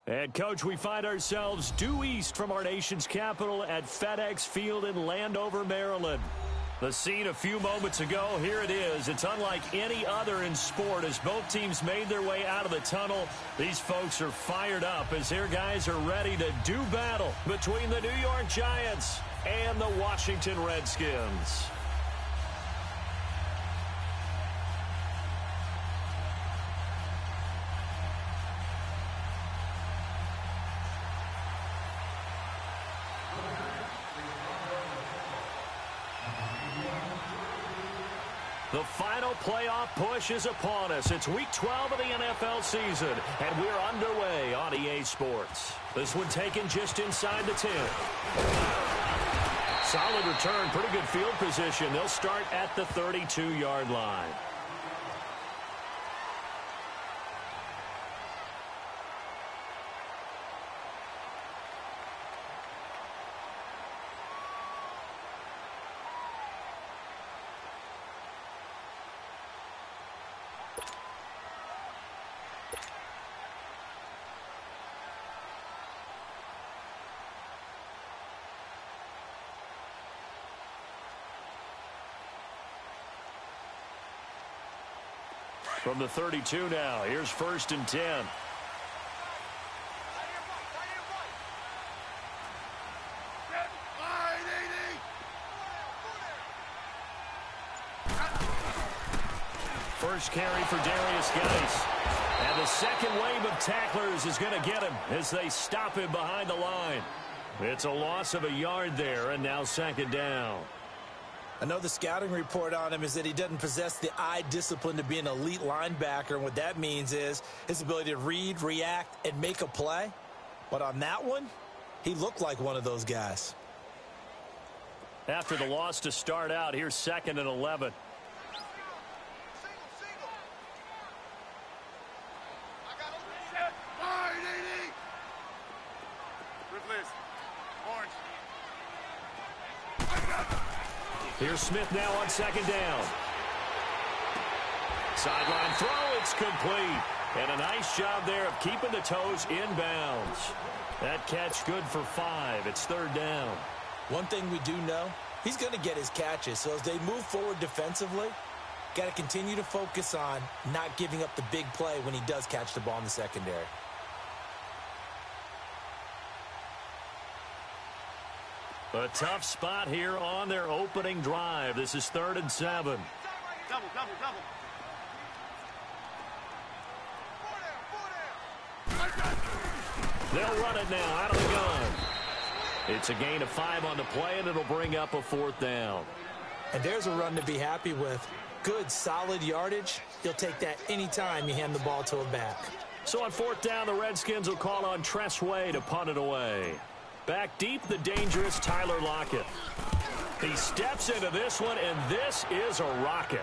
And, Coach, we find ourselves due east from our nation's capital at FedEx Field in Landover, Maryland. The scene a few moments ago, here it is. It's unlike any other in sport as both teams made their way out of the tunnel. These folks are fired up as their guys are ready to do battle between the New York Giants and the Washington Redskins. The final playoff push is upon us. It's Week 12 of the NFL season, and we're underway on EA Sports. This one taken just inside the 10. Solid return, pretty good field position. They'll start at the 32-yard line. From the 32 now, here's 1st and 10. First carry for Darius Geis. And the second wave of tacklers is going to get him as they stop him behind the line. It's a loss of a yard there, and now 2nd down. I know the scouting report on him is that he doesn't possess the eye discipline to be an elite linebacker. And what that means is his ability to read, react, and make a play. But on that one, he looked like one of those guys. After the loss to start out, here's 2nd and 11. Here's Smith now on 2nd down. Sideline throw, it's complete. And a nice job there of keeping the toes inbounds. That catch good for 5. It's 3rd down. One thing we do know, he's going to get his catches. So as they move forward defensively, got to continue to focus on not giving up the big play when he does catch the ball in the secondary. A tough spot here on their opening drive. This is 3rd and 7. Double. They'll run it now out of the gun. It's a gain of 5 on the play, and it'll bring up a 4th down. And there's a run to be happy with. Good, solid yardage. You'll take that anytime you hand the ball to a back. So on 4th down, the Redskins will call on Tress Way to punt it away. Back deep, the dangerous Tyler Lockett. He steps into this one, and this is a rocket.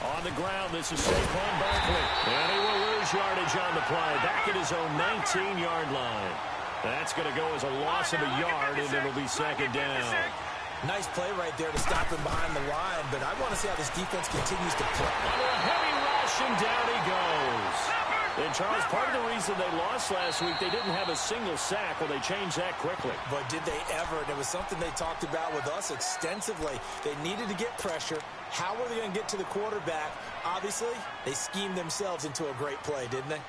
On the ground, this is Saquon Barkley. And he will lose yardage on the play. Back at his own 19-yard line. That's going to go as a loss of a yard, and it'll be 2nd down. Nice play right there to stop him behind the line, but I want to see how this defense continues to play. Under a heavy rush, and down he goes. And, Charles, part of the reason they lost last week, they didn't have a single sack. Well, they changed that quickly. But did they ever? And it was something they talked about with us extensively. They needed to get pressure. How were they going to get to the quarterback? Obviously, they schemed themselves into a great play, didn't they?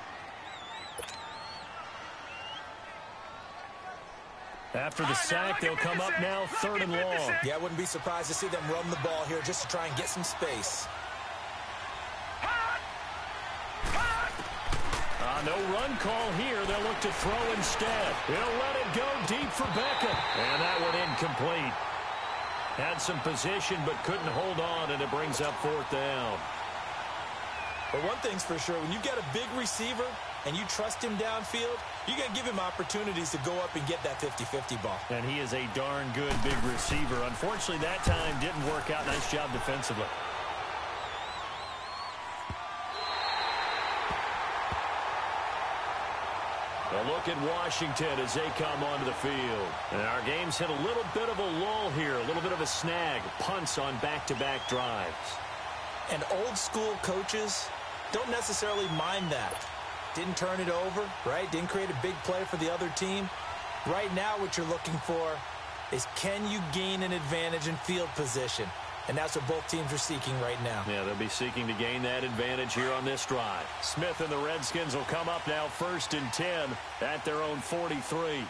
After the sack, they'll come up now 3rd and long. Yeah, I wouldn't be surprised to see them run the ball here just to try and get some space. No run call here. They'll look to throw instead. He'll let it go deep for Beckham. And that one incomplete. Had some position but couldn't hold on, and it brings up 4th down. But one thing's for sure, when you've got a big receiver and you trust him downfield, you're going to give him opportunities to go up and get that 50-50 ball. And he is a darn good big receiver. Unfortunately, that time didn't work out. Nice job defensively. A look at Washington as they come onto the field. And our game's hit a little bit of a lull here, a little bit of a snag. Punts on back-to-back drives. And old-school coaches don't necessarily mind that. Didn't turn it over, right? Didn't create a big play for the other team. Right now what you're looking for is, can you gain an advantage in field position? And that's what both teams are seeking right now. Yeah, they'll be seeking to gain that advantage here on this drive. Smith and the Redskins will come up now 1st and 10 at their own 43.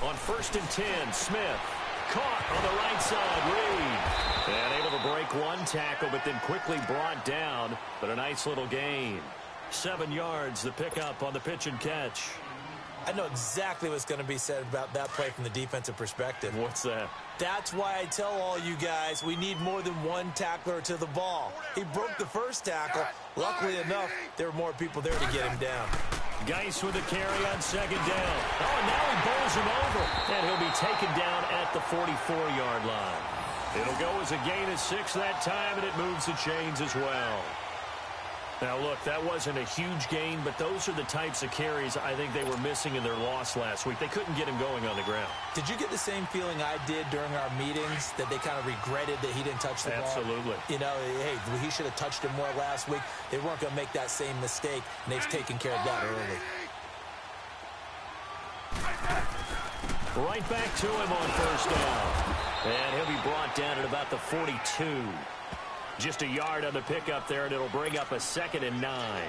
On 1st and 10, Smith caught on the right side. Reed. And able to break one tackle, but then quickly brought down. But a nice little gain. 7 yards, the pickup on the pitch and catch. I know exactly what's going to be said about that play from the defensive perspective. What's that? That's why I tell all you guys we need more than one tackler to the ball. He broke the first tackle. Luckily enough, there were more people there to get him down. Geis with a carry on 2nd down. Oh, and now he bowls him over. And he'll be taken down at the 44-yard line. It'll go as a gain of 6 that time, and it moves the chains as well. Now, look, that wasn't a huge gain, but those are the types of carries I think they were missing in their loss last week. They couldn't get him going on the ground. Did you get the same feeling I did during our meetings, that they kind of regretted that he didn't touch the ball? Absolutely. You know, hey, he should have touched him more last week. They weren't going to make that same mistake, and they've taken care of that early. Right back to him on 1st down. And he'll be brought down at about the 42. Just a yard on the pickup there, and it'll bring up a 2nd and 9.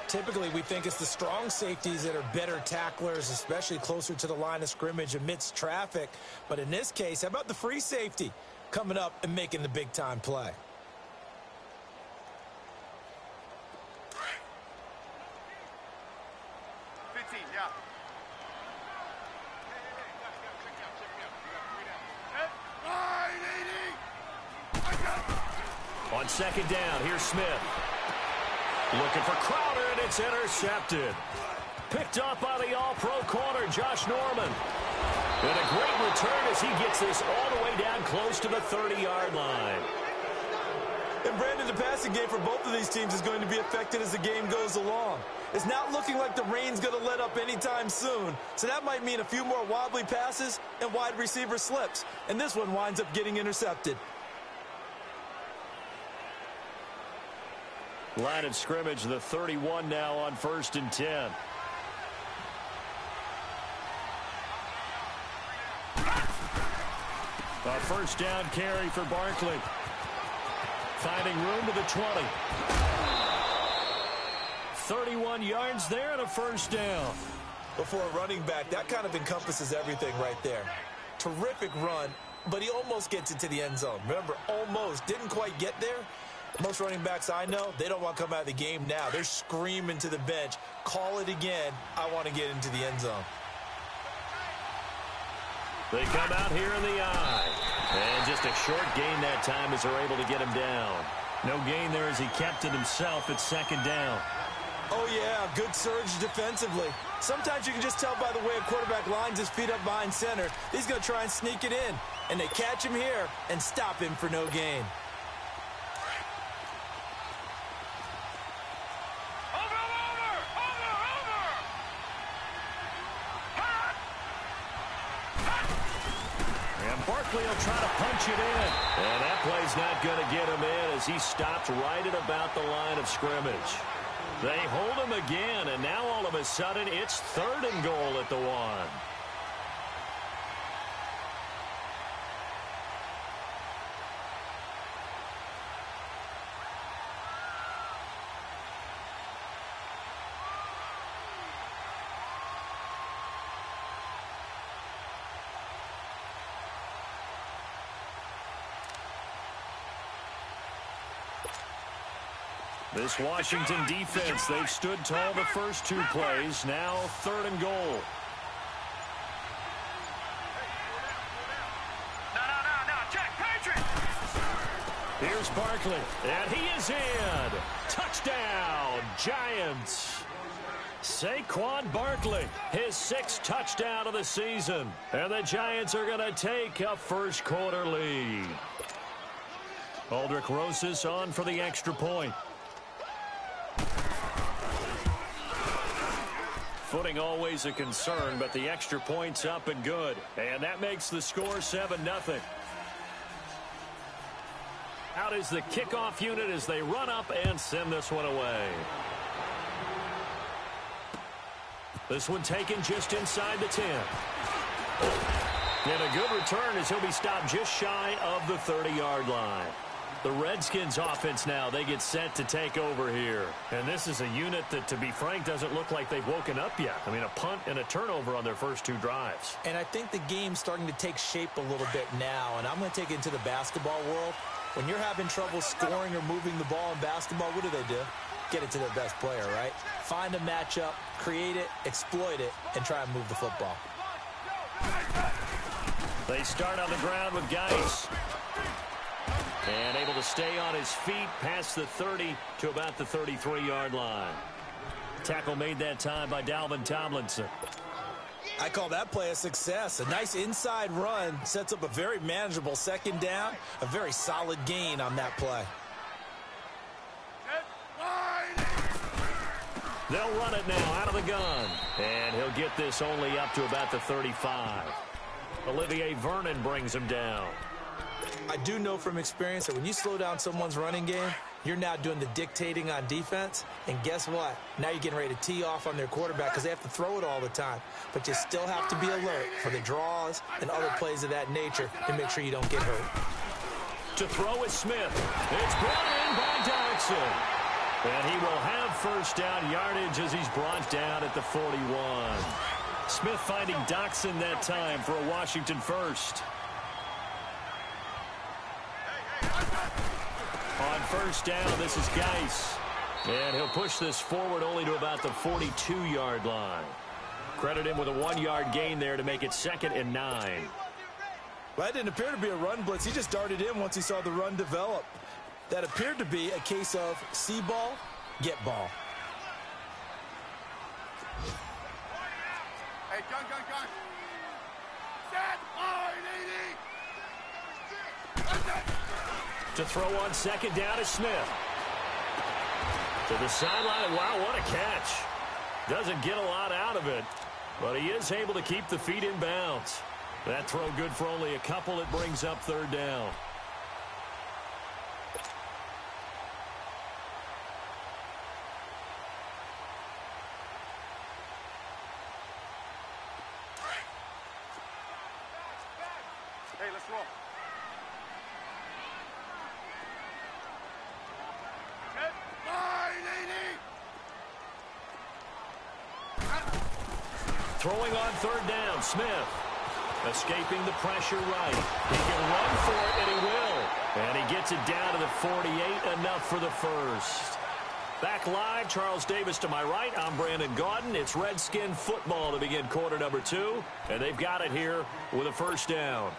Typically, we think it's the strong safeties that are better tacklers, especially closer to the line of scrimmage amidst traffic. But in this case, how about the free safety coming up and making the big-time play? On 2nd down, here's Smith. Looking for Crowder, and it's intercepted. Picked up by the all-pro corner, Josh Norman. And a great return as he gets this all the way down close to the 30-yard line. And Brandon, the passing game for both of these teams is going to be affected as the game goes along. It's not looking like the rain's going to let up anytime soon. So that might mean a few more wobbly passes and wide receiver slips. And this one winds up getting intercepted. Line of scrimmage, the 31 now on 1st and 10. A 1st down carry for Barkley. Finding room to the 20. 31 yards there and a 1st down. Before a running back, that kind of encompasses everything right there. Terrific run, but he almost gets into the end zone. Remember, almost. Didn't quite get there. Most running backs I know, they don't want to come out of the game now. They're screaming to the bench, call it again, I want to get into the end zone. They come out here in the eye. And just a short gain that time as they're able to get him down. No gain there as he kept it himself at 2nd down. Oh, yeah, good surge defensively. Sometimes you can just tell by the way a quarterback lines his feet up behind center. He's going to try and sneak it in. And they catch him here and stop him for no gain. Barkley will try to punch it in. And that play's not going to get him in as he stopped right at about the line of scrimmage. They hold him again, and now all of a sudden it's 3rd and goal at the 1. This Washington defense, they've stood tall the first 2 plays. Now 3rd and goal. No, check, Patriots! Barkley, and he is in. Touchdown, Giants. Saquon Barkley, his 6th touchdown of the season. And the Giants are going to take a first-quarter lead. Aldrich Rosas on for the extra point. Footing always a concern, but the extra point's up and good. And that makes the score 7-0. Out is the kickoff unit as they run up and send this one away. This one taken just inside the 10. And a good return as he'll be stopped just shy of the 30-yard line. The Redskins offense now, they get set to take over here. And this is a unit that, to be frank, doesn't look like they've woken up yet. I mean, a punt and a turnover on their first 2 drives. And I think the game's starting to take shape a little bit now. And I'm going to take it into the basketball world. When you're having trouble scoring or moving the ball in basketball, what do? Get it to their best player, right? Find a matchup, create it, exploit it, and try and move the football. They start on the ground with Geis. And able to stay on his feet past the 30 to about the 33-yard line. Tackle made that time by Dalvin Tomlinson. I call that play a success. A nice inside run sets up a very manageable second down. A very solid gain on that play. They'll run it now out of the gun. And he'll get this only up to about the 35. Olivier Vernon brings him down. I do know from experience that when you slow down someone's running game, you're now doing the dictating on defense. And guess what? Now you're getting ready to tee off on their quarterback because they have to throw it all the time. But you still have to be alert for the draws and other plays of that nature to make sure you don't get hurt. To throw is Smith. It's brought in by Doxson. And he will have first down yardage as he's brought down at the 41. Smith finding Doxson that time for a Washington first. On first down, this is Geis. And he'll push this forward only to about the 42-yard line. Credit him with a 1-yard gain there to make it 2nd and 9. Well, that didn't appear to be a run blitz. He just darted in once he saw the run develop. That appeared to be a case of see ball, get ball. Hey, gun. Set, To throw on second down is Smith. To the sideline. Wow, what a catch. Doesn't get a lot out of it, but he is able to keep the feet in bounds. That throw good for only a couple. It brings up 3rd down. Hey, let's roll. Throwing on 3rd down, Smith. Escaping the pressure right. He can run for it, and he will. And he gets it down to the 48, enough for the first. Back live, Charles Davis to my right. I'm Brandon Gaudin. It's Redskin football to begin quarter number 2. And they've got it here with a first down.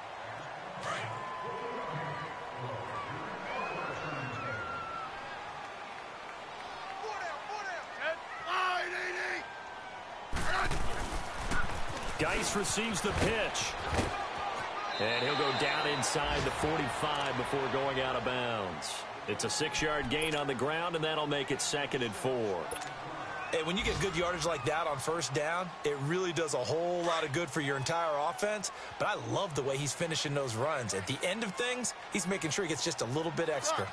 Geis receives the pitch. And he'll go down inside the 45 before going out of bounds. It's a 6-yard gain on the ground, and that'll make it 2nd and 4. Hey, when you get good yardage like that on first down, it really does a whole lot of good for your entire offense. But I love the way he's finishing those runs. At the end of things, he's making sure he gets just a little bit extra.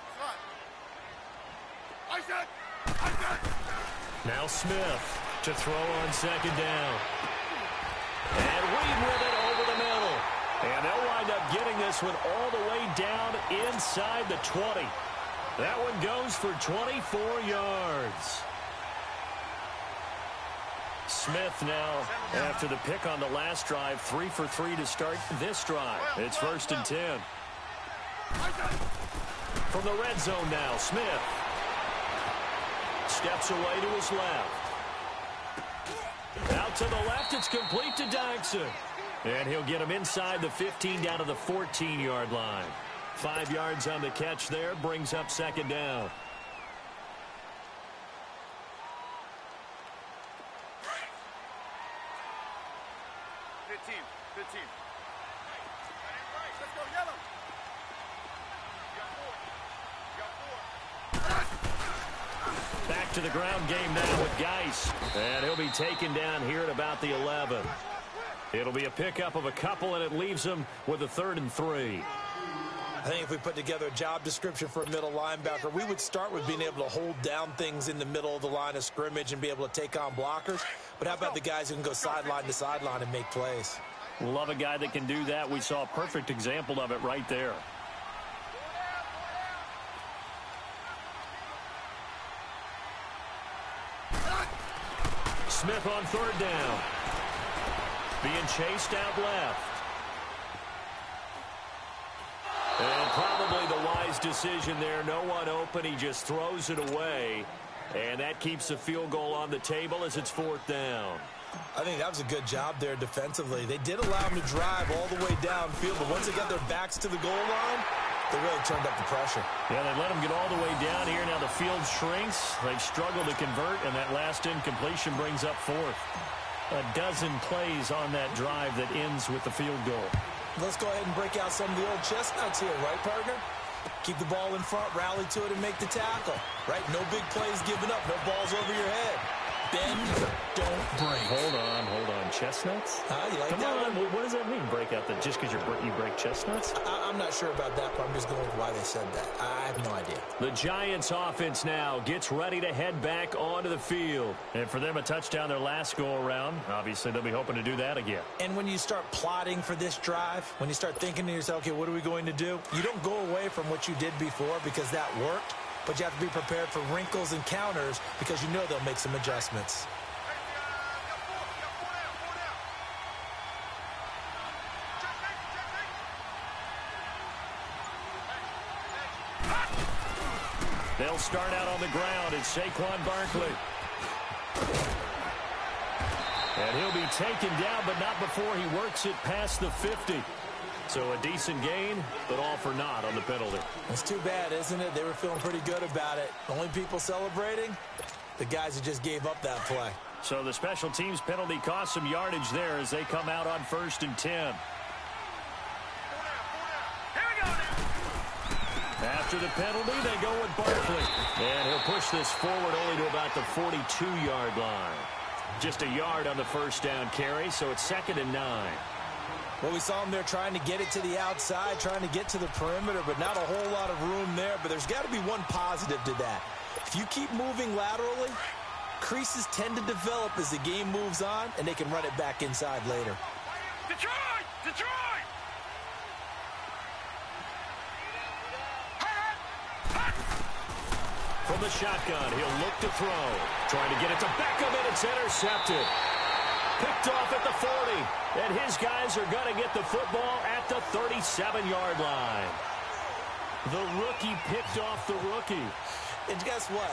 Now Smith to throw on second down. And Reed with it over the middle. And they'll wind up getting this one all the way down inside the 20. That one goes for 24 yards. Smith now, after the pick on the last drive, 3 for 3 to start this drive. It's 1st and 10. From the red zone now, Smith steps away to his left. Out to the left, it's complete to Doxson. And he'll get him inside the 15 down to the 14-yard line. 5 yards on the catch there, brings up second down. Let's go, yellow. Back to the ground game now with Geis. And he'll be taken down here at about the 11. It'll be a pickup of a couple, and it leaves him with a 3rd and 3. I think if we put together a job description for a middle linebacker, we would start with being able to hold down things in the middle of the line of scrimmage and be able to take on blockers. But how about the guys who can go sideline to sideline and make plays? We'll love a guy that can do that. We saw a perfect example of it right there. Smith on 3rd down. Being chased out left. And probably the wise decision there. No one open. He just throws it away. And that keeps the field goal on the table as it's 4th down. I think that was a good job there defensively. They did allow him to drive all the way downfield, but once they got their backs to the goal line, they really turned up the pressure. Yeah, they let him get all the way down here. Now the field shrinks. They've struggled to convert, and that last incompletion brings up 4th. A dozen plays on that drive that ends with the field goal. Let's go ahead and break out some of the old chestnuts here, right, partner? Keep the ball in front, rally to it, and make the tackle, right? No big plays given up, no balls over your head. Bend, don't break. Hold on. Chestnuts? You like Come that on, one? what does that mean, break out? Just because you break chestnuts? I'm not sure about that, but I'm just going with why they said that. I have no idea. The Giants offense now gets ready to head back onto the field. And for them, a touchdown their last go-around. Obviously, they'll be hoping to do that again. And when you start plotting for this drive, when you start thinking to yourself, okay, what are we going to do? You don't go away from what you did before because that worked, but you have to be prepared for wrinkles and counters because you know they'll make some adjustments. They'll start out on the ground. It's Saquon Barkley. And he'll be taken down, but not before he works it past the 50. So a decent gain, but all for naught on the penalty. It's too bad, isn't it? They were feeling pretty good about it. The only people celebrating, the guys who just gave up that play. So the special teams penalty cost some yardage there as they come out on 1st and 10. After the penalty, they go with Barkley. And he'll push this forward only to about the 42-yard line. Just a yard on the first down carry, so it's 2nd and 9. Well, we saw him there trying to get it to the outside, trying to get to the perimeter, but not a whole lot of room there. But there's got to be one positive to that. If you keep moving laterally, creases tend to develop as the game moves on, and they can run it back inside later. Detroit! Detroit! From the shotgun, he'll look to throw. Trying to get it to Beckham, and it's intercepted. Picked off at the 40. And his guys are going to get the football at the 37-yard line. The rookie picked off the rookie. And guess what?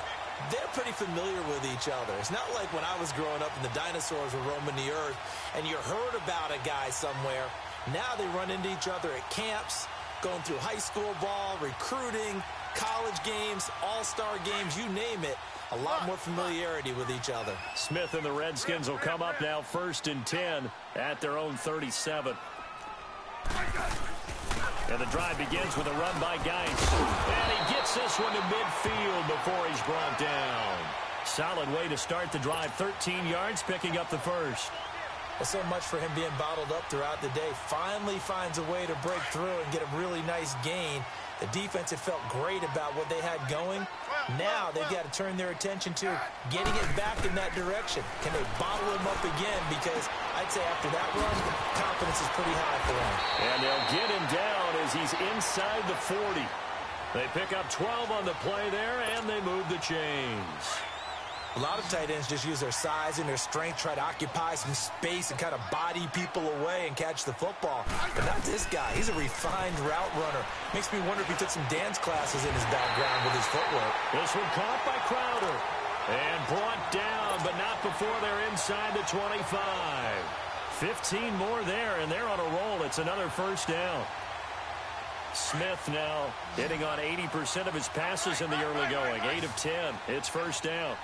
They're pretty familiar with each other. It's not like when I was growing up and the dinosaurs were roaming the earth and you heard about a guy somewhere. Now they run into each other at camps, going through high school ball, recruiting, college games, all-star games, you name it. A lot more familiarity with each other. Smith and the Redskins will come up now 1st and 10 at their own 37. And the drive begins with a run by Geis. And he gets this one to midfield before he's brought down. Solid way to start the drive. 13 yards, picking up the first. Well, so much for him being bottled up throughout the day. Finally finds a way to break through and get a really nice gain. The defense had felt great about what they had going. Now they've got to turn their attention to getting it back in that direction. Can they bottle him up again? Because I'd say after that run, confidence is pretty high for him. And they'll get him down as he's inside the 40. They pick up 12 on the play there, and they move the chains. A lot of tight ends just use their size and their strength, try to occupy some space and kind of body people away and catch the football. But not this guy. He's a refined route runner. Makes me wonder if he took some dance classes in his background with his footwork. This one caught by Crowder. And brought down, but not before they're inside the 25. 15 more there, and they're on a roll. It's another first down. Smith now hitting on 80% of his passes in the early going. 8 of 10. It's first down.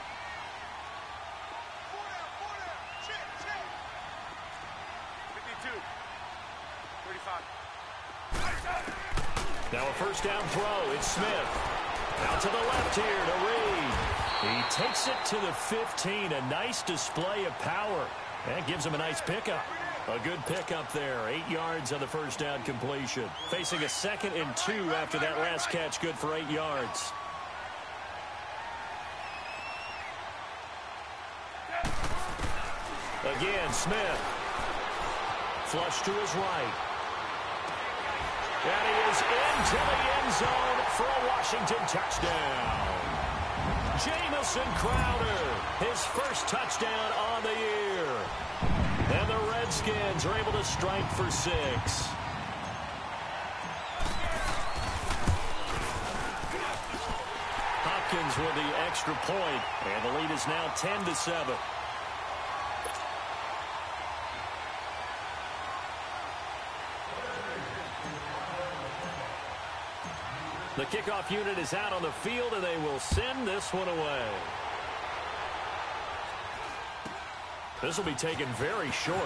Now a first down throw. It's Smith. Out to the left here to Reed. He takes it to the 15. A nice display of power. That gives him a nice pickup. A good pickup there. 8 yards on the first down completion. Facing a 2nd and 2 after that last catch. Good for 8 yards. Again, Smith. Flush to his right. And he is into the end zone for a Washington touchdown. Jamison Crowder, his first touchdown on the year. And the Redskins are able to strike for 6. Hopkins with the extra point, and the lead is now 10-7. The kickoff unit is out on the field, and they will send this one away. This will be taken very short.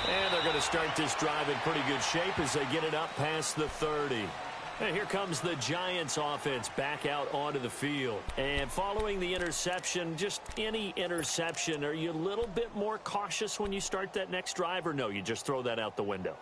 And they're going to start this drive in pretty good shape as they get it up past the 30. And here comes the Giants offense back out onto the field. And following the interception, just any interception, are you a little bit more cautious when you start that next drive, or no, you just throw that out the window?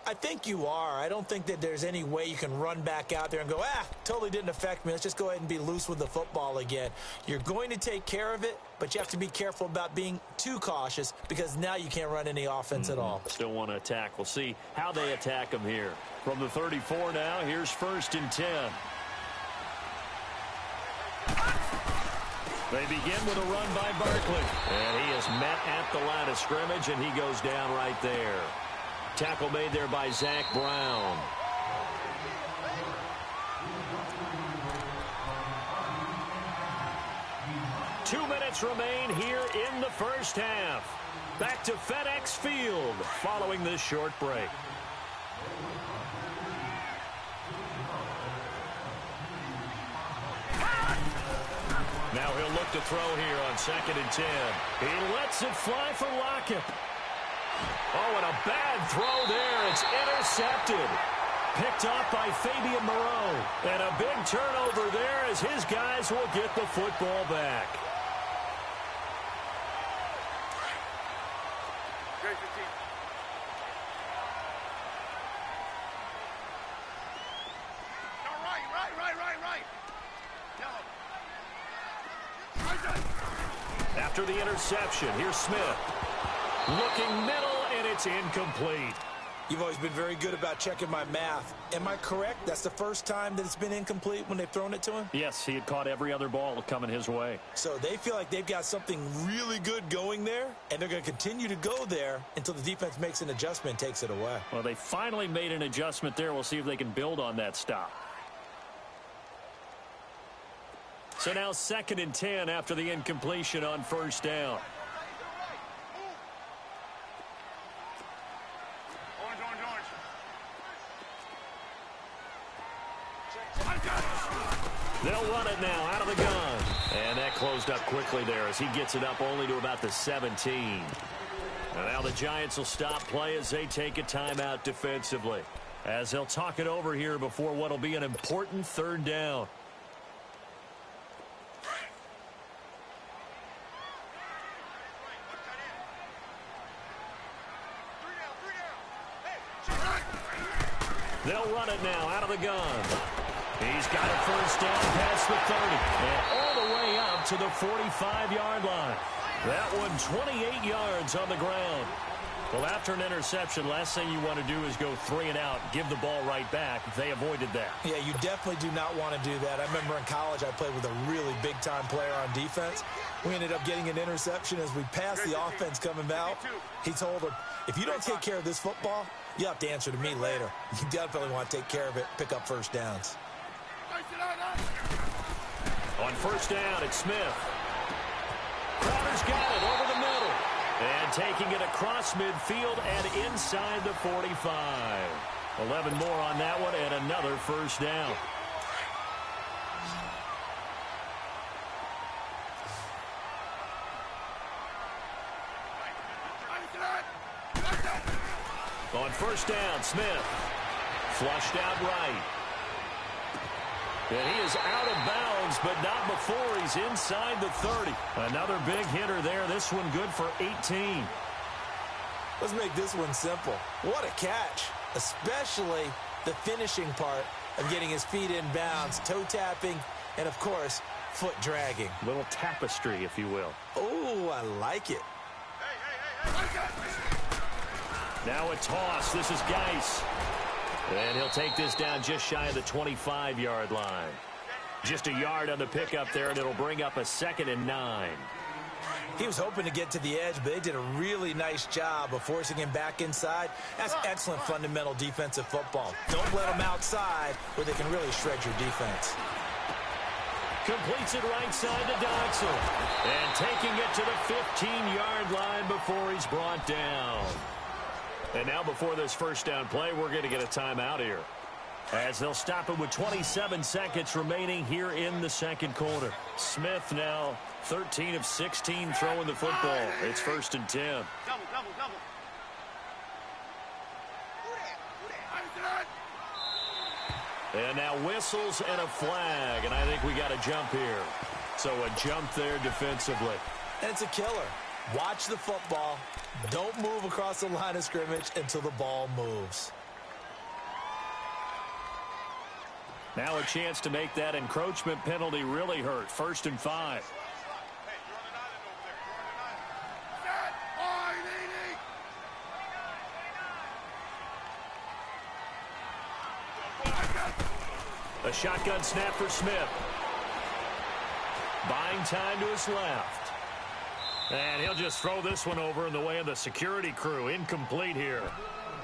I think you are. I don't think that there's any way you can run back out there and go, totally didn't affect me. Let's just go ahead and be loose with the football again. You're going to take care of it, but you have to be careful about being too cautious because now you can't run any offense at all. Still want to attack. We'll see how they attack them here. From the 34 now, here's 1st and 10. They begin with a run by Barkley. And he is met at the line of scrimmage, and he goes down right there. Tackle made there by Zach Brown. Two minutes remain here in the first half. Back to FedEx Field following this short break. Now he'll look to throw here on 2nd and 10. He lets it fly for Lockett. Oh, and a bad throw there. It's intercepted. Picked off by Fabian Moreau. And a big turnover there as his guys will get the football back. Great 15. No, right. Yellow. After the interception, here's Smith. Looking middle, and it's incomplete. You've always been very good about checking my math. Am I correct? That's the first time that it's been incomplete when they've thrown it to him? Yes, he had caught every other ball coming his way. So they feel like they've got something really good going there, and they're going to continue to go there until the defense makes an adjustment and takes it away. Well, they finally made an adjustment there. We'll see if they can build on that stop. So now 2nd and 10 after the incompletion on 1st down. They'll run it now out of the gun. And that closed up quickly there as he gets it up only to about the 17. And now the Giants will stop play as they take a timeout defensively. As they'll talk it over here before what will be an important 3rd down. They'll run it now out of the gun. He's got a first down past the 30 and all the way up to the 45-yard line. That one 28 yards on the ground. Well, after an interception, last thing you want to do is go 3 and out, give the ball right back. They avoided that. Yeah, you definitely do not want to do that. I remember in college I played with a really big-time player on defense. We ended up getting an interception as we passed the offense coming out. He told him, if you don't take care of this football, you have to answer to me later. You definitely want to take care of it, pick up first downs. On 1st down, it's Smith. Crowder's got it over the middle. And taking it across midfield and inside the 45. 11 more on that one and another first down. On first down, Smith. Flushed out right. And he is out of bounds, but not before he's inside the 30. Another big hitter there. This one good for 18. Let's make this one simple. What a catch, especially the finishing part of getting his feet in bounds, toe tapping, and, of course, foot dragging. A little tapestry, if you will. Oh, I like it. Now a toss. This is Geis. And he'll take this down just shy of the 25-yard line. Just a yard on the pickup there, and it'll bring up a 2nd and 9. He was hoping to get to the edge, but they did a really nice job of forcing him back inside. That's excellent fundamental defensive football. Don't let him outside where they can really shred your defense. Completes it right side to Doxel. And taking it to the 15-yard line before he's brought down. And now before this first down play, we're going to get a timeout here, as they'll stop it with 27 seconds remaining here in the second quarter. Smith now 13 of 16 throwing the football. It's 1st and 10. Double. And now whistles and a flag, and I think we got a jump here. So a jump there defensively. And it's a killer. Watch the football. Don't move across the line of scrimmage until the ball moves. Now a chance to make that encroachment penalty really hurt. 1st and 5. A shotgun snap for Smith. Buying time to his left. And he'll just throw this one over in the way of the security crew. Incomplete here.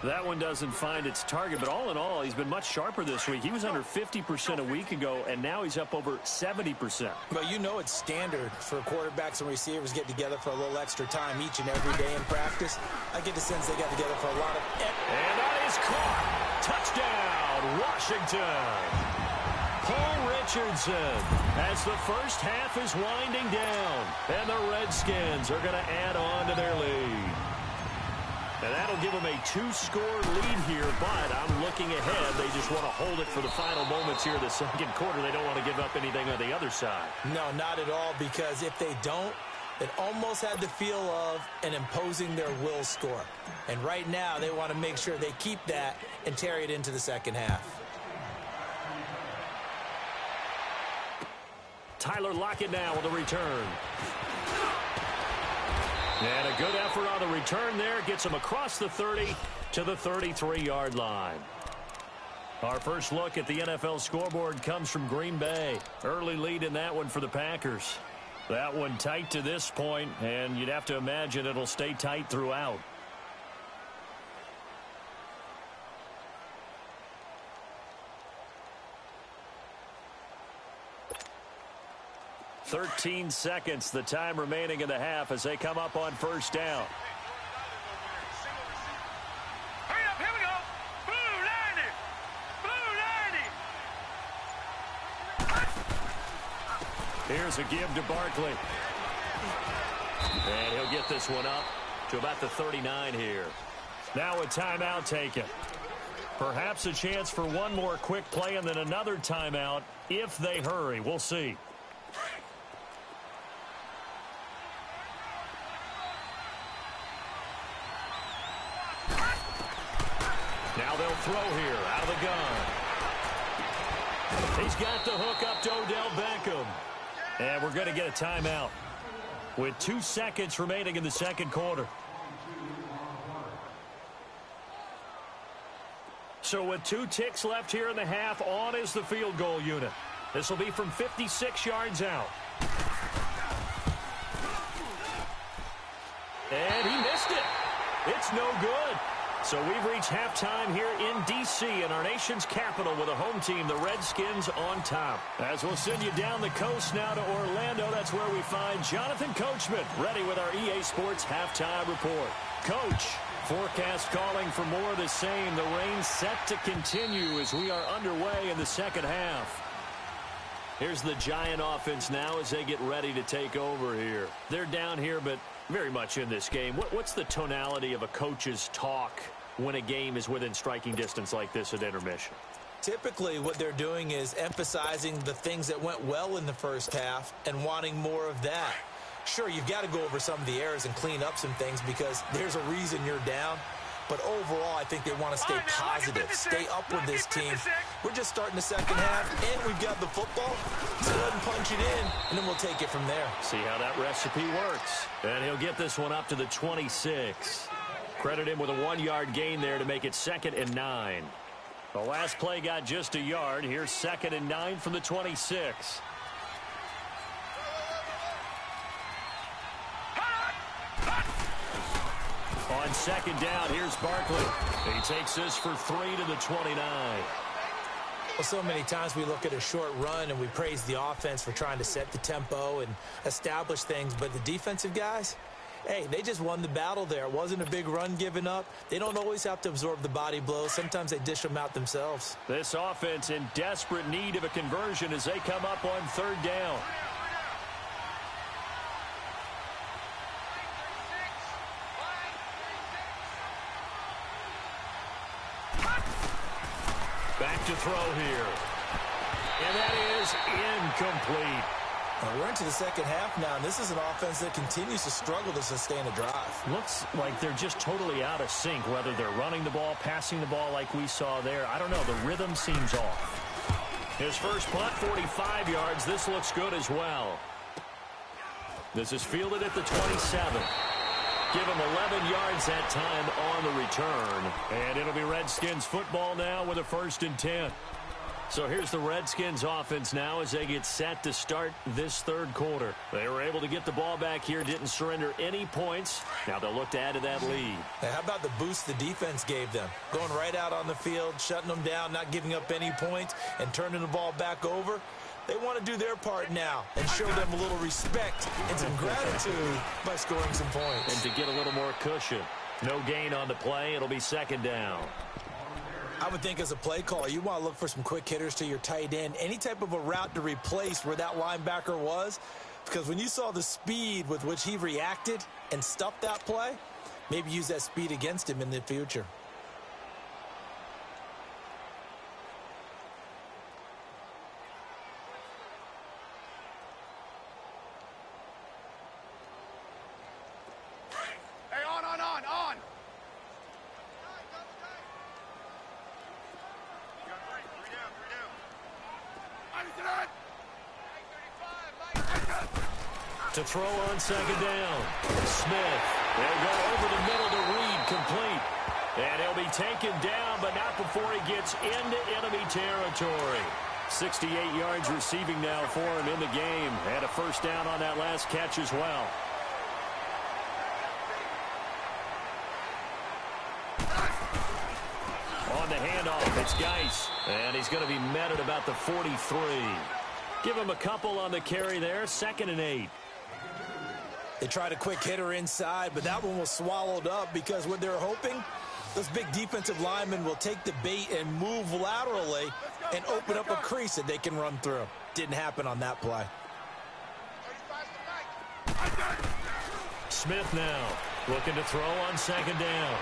That one doesn't find its target, but all in all, he's been much sharper this week. He was under 50% a week ago, and now he's up over 70%. Well, you know it's standard for quarterbacks and receivers get together for a little extra time each and every day in practice. I get the sense they got together for a lot of... And that is caught. Touchdown, Washington. Paul Richardson, as the first half is winding down, and the Redskins are going to add on to their lead. And that'll give them a 2-score lead here, but I'm looking ahead. They just want to hold it for the final moments here of the second quarter. They don't want to give up anything on the other side. No, not at all, because if they don't, it almost had the feel of an imposing their will score. And right now, they want to make sure they keep that and carry it into the second half. Tyler Lockett now with a return. And a good effort on the return there. Gets him across the 30 to the 33-yard line. Our first look at the NFL scoreboard comes from Green Bay. Early lead in that one for the Packers. That one tight to this point, and you'd have to imagine it'll stay tight throughout. "13 seconds, the time remaining in the half as they come up on first down. Hurry up, here we go. Blue 90. Blue 90. Here's a give to Barkley. And he'll get this one up to about the 39 here. Now a timeout taken. Perhaps a chance for one more quick play and then another timeout if they hurry. We'll see. Now they'll throw here out of the gun. He's got the hook up to Odell Beckham. And we're going to get a timeout with 2 seconds remaining in the second quarter. So with 2 ticks left here in the half, on is the field goal unit. This will be from 56 yards out. And he missed it. It's no good. So we've reached halftime here in D.C. in our nation's capital with a home team, the Redskins, on top. As we'll send you down the coast now to Orlando, that's where we find Jonathan Coachman ready with our EA Sports halftime report. Coach, Forecast calling for more of the same. The rain set to continue as we are underway in the second half. Here's the Giant offense now as they get ready to take over here. They're down here, but very much in this game. What's the tonality of a coach's talk when a game is within striking distance like this at intermission? Typically, what they're doing is emphasizing the things that went well in the first half and wanting more of that. Sure, you've got to go over some of the errors and clean up some things because there's a reason you're down. But overall, I think they want to stay positive, stay up with this team. We're just starting the second half, and we've got the football. So let him punch it in, and then we'll take it from there. See how that recipe works. And he'll get this one up to the 26. Credit him with a 1-yard gain there to make it 2nd and 9. The last play got just a yard. Here's 2nd and 9 from the 26. On 2nd down, here's Barkley. He takes this for 3 to the 29. Well, so many times we look at a short run and we praise the offense for trying to set the tempo and establish things, but the defensive guys, hey, they just won the battle there. It wasn't a big run given up. They don't always have to absorb the body blows. Sometimes they dish them out themselves. This offense in desperate need of a conversion as they come up on 3rd down. Back to throw here. And that is incomplete. We're into the second half now, and this is an offense that continues to struggle to sustain a drive. Looks like they're just totally out of sync, whether they're running the ball, passing the ball like we saw there. I don't know. The rhythm seems off. His first punt, 45 yards. This looks good as well. This is fielded at the 27. Give him 11 yards that time on the return. And it'll be Redskins football now with a 1st and 10. So here's the Redskins offense now as they get set to start this 3rd quarter. They were able to get the ball back here, didn't surrender any points. Now they'll look to add to that lead. Hey, how about the boost the defense gave them? Going right out on the field, shutting them down, not giving up any points, and turning the ball back over. They want to do their part now and show them a little respect and some gratitude by scoring some points. And to get a little more cushion. No gain on the play. It'll be 2nd down. I would think as a play caller, you want to look for some quick hitters to your tight end. Any type of a route to replace where that linebacker was. Because when you saw the speed with which he reacted and stuffed that play, maybe use that speed against him in the future. To throw on 2nd down. Smith. They'll go over the middle to Reed, complete. And he'll be taken down, but not before he gets into enemy territory. 68 yards receiving now for him in the game. And a 1st down on that last catch as well. On the handoff, it's Geis. And he's going to be met at about the 43. Give him a couple on the carry there. 2nd and 8. They tried a quick hitter inside, but that one was swallowed up because what they're hoping, those big defensive linemen will take the bait and move laterally and open up a crease that they can run through. Didn't happen on that play. Smith now looking to throw on 2nd down.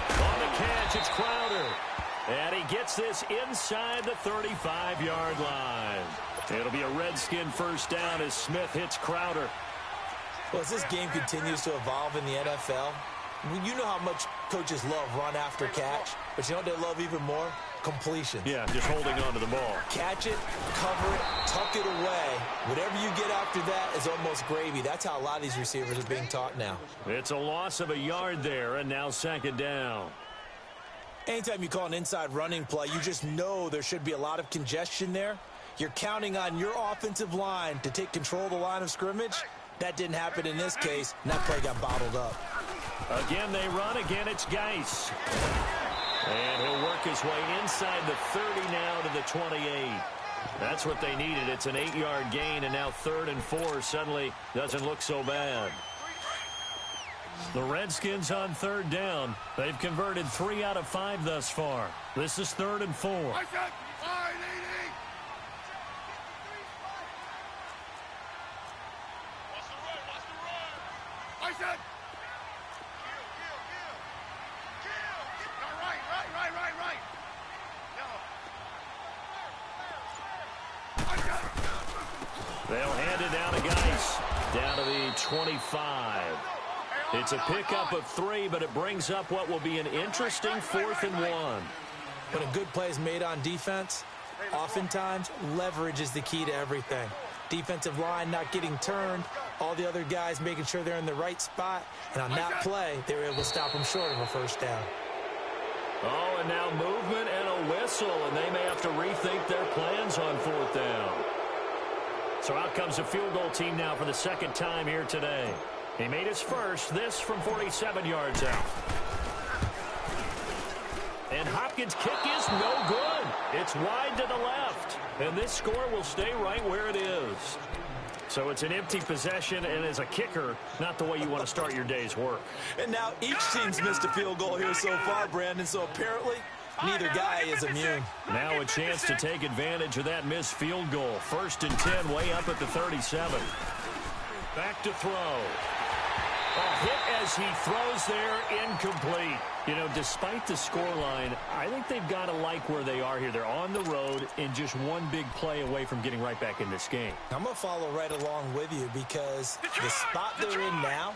On the catch, it's Crowder. And he gets this inside the 35-yard line. It'll be a Redskin 1st down as Smith hits Crowder. Well, as this game continues to evolve in the NFL, you know how much coaches love run after catch, but you know what they love even more? Completion. Yeah, just holding on to the ball. Catch it, cover it, tuck it away. Whatever you get after that is almost gravy. That's how a lot of these receivers are being taught now. It's a loss of a yard there, and now 2nd down. Anytime you call an inside running play, you just know there should be a lot of congestion there. You're counting on your offensive line to take control of the line of scrimmage. That didn't happen in this case, and that play got bottled up. Again, they run. Again, it's Geis. And he'll work his way inside the 30 now to the 28. That's what they needed. It's an 8-yard gain, and now 3rd and 4 suddenly doesn't look so bad. The Redskins on third down. They've converted 3 out of 5 thus far. This is 3rd and 4. I said 580. Watch the run. Watch the run. I said. Kill. No, right. No. I said. They'll hand it down to Geis. Down to the 25. It's a pickup of 3, but it brings up what will be an interesting 4th and 1. When a good play is made on defense, oftentimes leverage is the key to everything. Defensive line not getting turned, all the other guys making sure they're in the right spot, and on that play, they were able to stop them short of a first down. Oh, and now movement and a whistle, and they may have to rethink their plans on 4th down. So out comes a field goal team now for the 2nd time here today. He made his first, this from 47 yards out. And Hopkins' kick is no good. It's wide to the left. And this score will stay right where it is. So it's an empty possession, and as a kicker, not the way you want to start your day's work. And now each team's missed a field goal here so far, Brandon, so apparently neither guy is immune. Now a chance to take advantage of that missed field goal. 1st and 10, way up at the 37. Back to throw. A hit as he throws there, incomplete. You know, despite the scoreline, I think they've got to like where they are here. They're on the road and just one big play away from getting right back in this game. I'm going to follow right along with you because the spot they're in now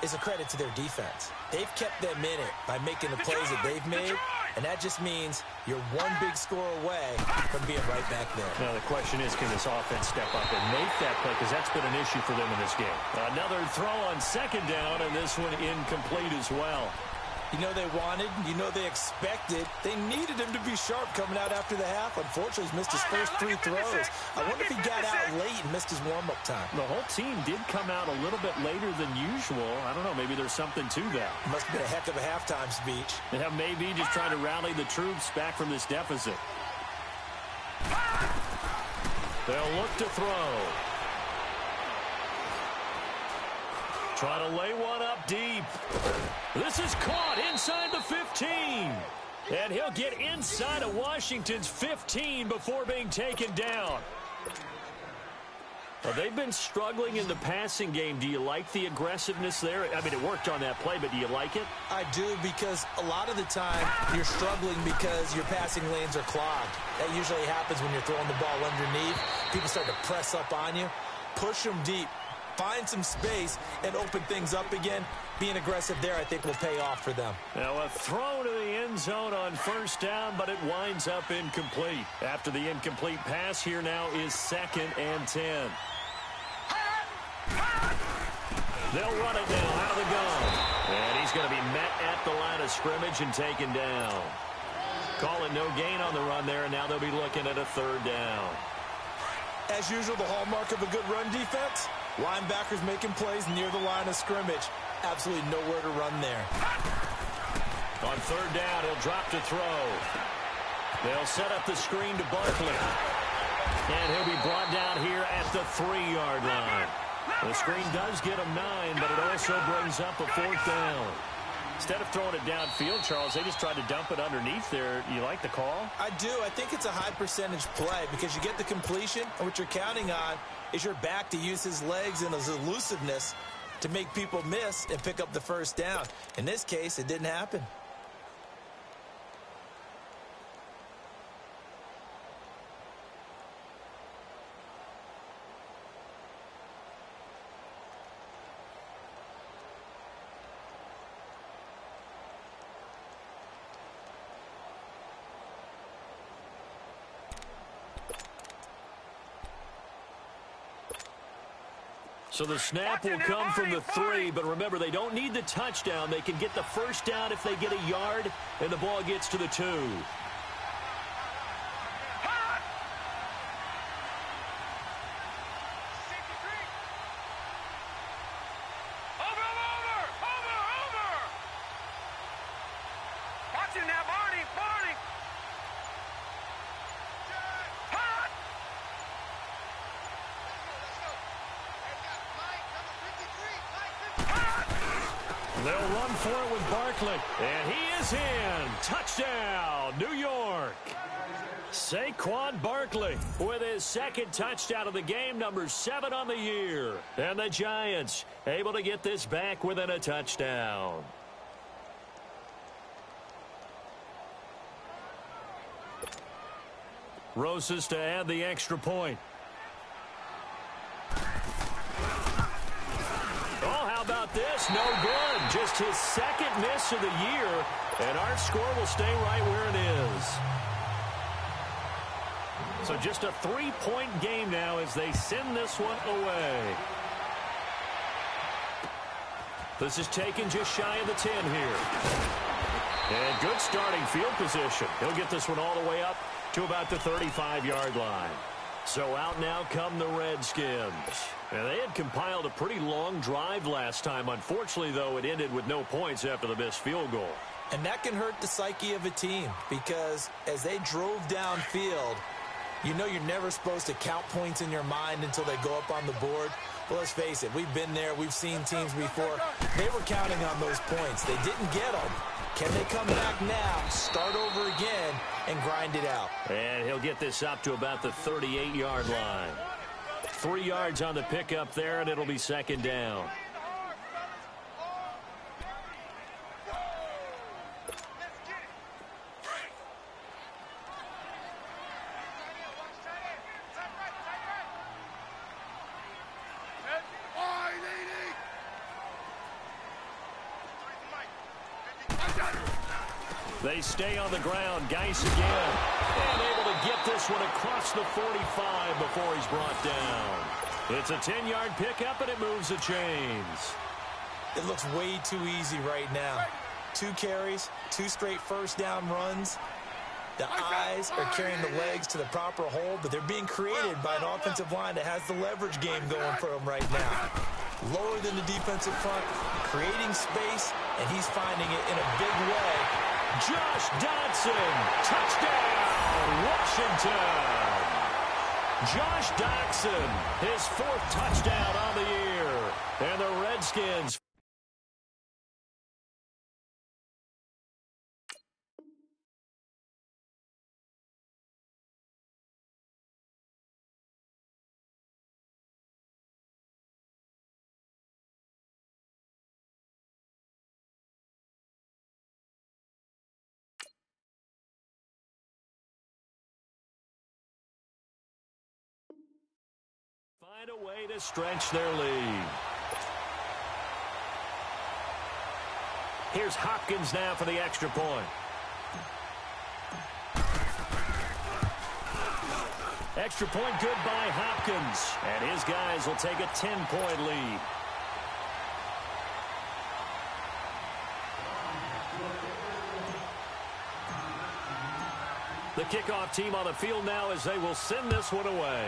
is a credit to their defense. They've kept them in it by making the plays that they've made, and that just means you're one big score away from being right back there. Now the question is, can this offense step up and make that play, because that's been an issue for them in this game. Another throw on 2nd down, and this one incomplete as well. You know they wanted, you know they expected. They needed him to be sharp coming out after the half. Unfortunately, he's missed his first 3 throws. I wonder if he got out late and missed his warm-up time. The whole team did come out a little bit later than usual. I don't know, maybe there's something to that. Must have been a heck of a halftime speech. Yeah, maybe just trying to rally the troops back from this deficit. They'll look to throw. Try to lay one up deep. This is caught inside the 15. And he'll get inside of Washington's 15 before being taken down. Well, they've been struggling in the passing game. Do you like the aggressiveness there? I mean, it worked on that play, but do you like it? I do, because a lot of the time you're struggling because your passing lanes are clogged. That usually happens when you're throwing the ball underneath. People start to press up on you. Push them deep. Find some space and open things up again. Being aggressive there, I think, will pay off for them. Now a throw to the end zone on 1st down, but it winds up incomplete. After the incomplete pass, here now is 2nd and 10. They'll run it now out of the gun. And he's going to be met at the line of scrimmage and taken down. Call it no gain on the run there, and now they'll be looking at a 3rd down. As usual, the hallmark of a good run defense, linebackers making plays near the line of scrimmage. Absolutely nowhere to run there. On 3rd down, he'll drop to throw. They'll set up the screen to Barkley. And he'll be brought down here at the 3-yard line. The screen does get him 9, but it also brings up a 4th down. Instead of throwing it downfield, Charles, they just tried to dump it underneath there. You like the call? I do. I think it's a high-percentage play because you get the completion, and what you're counting on is your back to use his legs and his elusiveness to make people miss and pick up the 1st down. In this case, it didn't happen. So the snap will come from the 3, but remember, they don't need the touchdown. They can get the 1st down if they get a yard, and the ball gets to the 2. Watch him now, Barney. They'll run for it with Barkley. And he is in. Touchdown, New York. Saquon Barkley with his second touchdown of the game, number 7 on the year. And the Giants able to get this back within a touchdown. Rosas to add the extra point. Oh, how about this? No good. Just his second miss of the year. And our score will stay right where it is. So just a 3-point game now as they send this one away. This is taken just shy of the 10 here. And good starting field position. He'll get this one all the way up to about the 35-yard line. So out now come the Redskins. And they had compiled a pretty long drive last time. Unfortunately, though, it ended with no points after the missed field goal. And that can hurt the psyche of a team because as they drove downfield, you know you're never supposed to count points in your mind until they go up on the board. Well, let's face it, we've been there. We've seen teams before. They were counting on those points. They didn't get them. Can they come back now, start over again, and grind it out? And he'll get this up to about the 38-yard line. 3 yards on the pickup there, and it'll be second down. They stay on the ground. Geis again. And able to get this one across the 45 before he's brought down. It's a 10-yard pickup, and it moves the chains. It looks way too easy right now. 2 carries, 2 straight first down runs. The eyes are carrying the legs to the proper hole, but they're being created by an offensive line that has the leverage game going for them right now. Lower than the defensive front, creating space, and he's finding it in a big way. Josh Dotson, touchdown, Washington. Josh Dotson, his 4th touchdown on the year. And the Redskins. Find a way to stretch their lead. Here's Hopkins now for the extra point. Extra point good by Hopkins. And his guys will take a 10-point lead. The kickoff team on the field now as they will send this one away.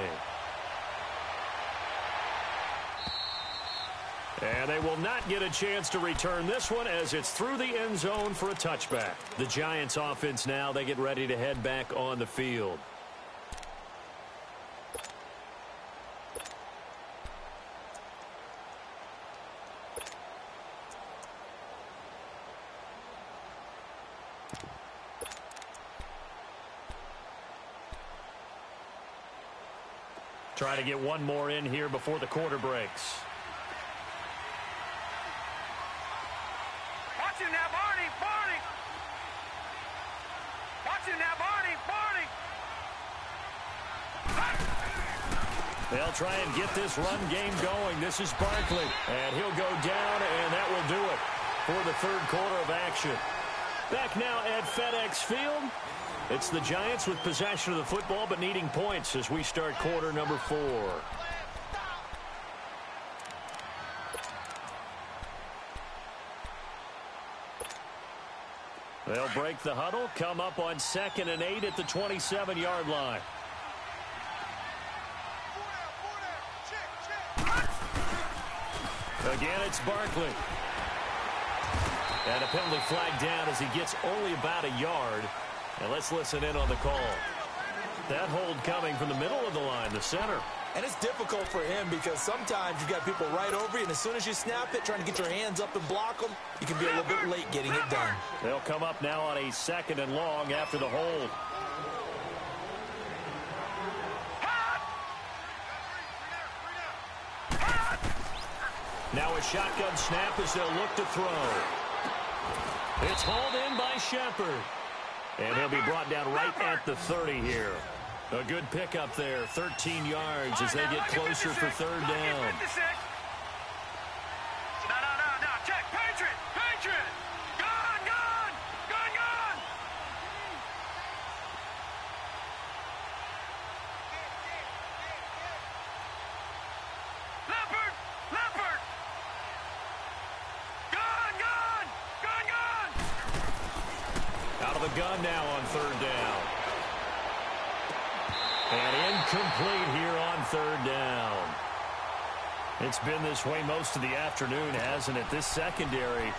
And they will not get a chance to return this one as it's through the end zone for a touchback. The Giants offense now, they get ready to head back on the field. Try to get one more in here before the quarter breaks. They'll try and get this run game going. This is Barkley, and he'll go down, and that will do it for the 3rd quarter of action. Back now at FedEx Field. It's the Giants with possession of the football, but needing points as we start quarter number 4. They'll break the huddle, come up on 2nd and 8 at the 27-yard line. Again, it's Barkley. And a penalty flag down as he gets only about a yard. And let's listen in on the call. That hold coming from the middle of the line, the center. And it's difficult for him because sometimes you've got people right over you, and as soon as you snap it, trying to get your hands up and block them, you can be a little bit late getting it done. They'll come up now on a 2nd and long after the hold. Now a shotgun snap as they'll look to throw. It's hauled in by Shepard. And he'll be brought down right at the 30 here. A good pickup there, 13 yards as they get closer for 3rd down. No, check, Patriot! Gone! Leopard! Gone! Out of the gun now on 3rd down. And incomplete here on 3rd down. It's been this way most of the afternoon, hasn't it? This secondary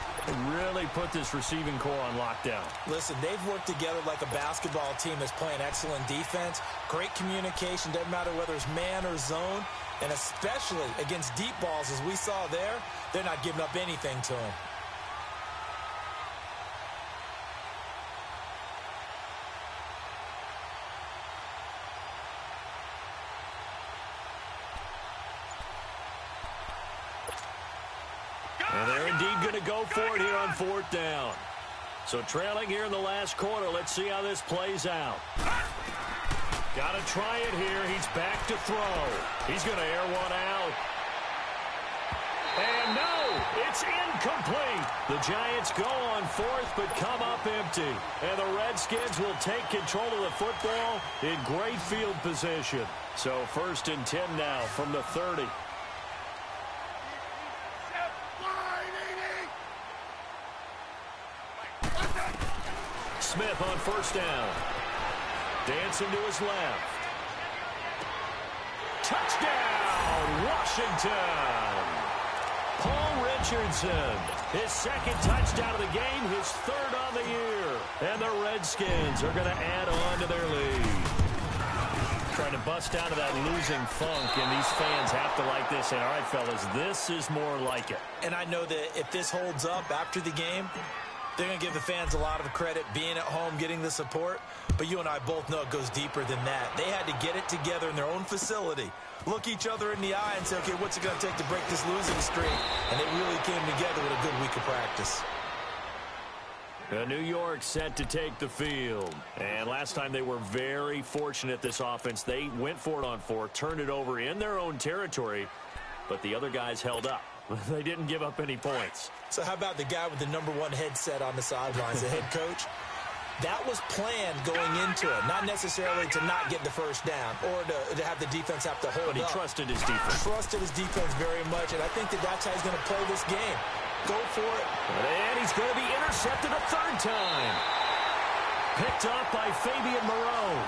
really put this receiving core on lockdown. Listen, they've worked together like a basketball team that's playing excellent defense. Great communication, doesn't matter whether it's man or zone. And especially against deep balls, as we saw there, they're not giving up anything to them. And they're indeed going to go for it here on 4th down. So trailing here in the last quarter, let's see how this plays out. Got to try it here. He's back to throw. He's going to air one out. And no, it's incomplete. The Giants go on 4th but come up empty. And the Redskins will take control of the football in great field position. So 1st and 10 now from the 30. Smith on 1st down. Dancing to his left. Touchdown, Washington. Paul Richardson, his 2nd touchdown of the game, his 3rd on the year. And the Redskins are going to add on to their lead. Trying to bust out of that losing funk, and these fans have to like this. And all right, fellas, this is more like it. And I know that if this holds up after the game, they're going to give the fans a lot of credit, being at home, getting the support. But you and I both know it goes deeper than that. They had to get it together in their own facility, look each other in the eye and say, okay, what's it going to take to break this losing streak? And they really came together with a good week of practice. New York set to take the field. And last time they were very fortunate, this offense. They went for it on 4th, turned it over in their own territory, but the other guys held up. They didn't give up any points. So how about the guy with the #1 headset on the sidelines, the head coach? That was planned going into it, not necessarily to not get the 1st down or to have the defense have to hold up. But he trusted his defense. Trusted his defense very much, and I think that that's how he's going to play this game. Go for it. And he's going to be intercepted a 3rd time. Picked up by Fabian Moreau.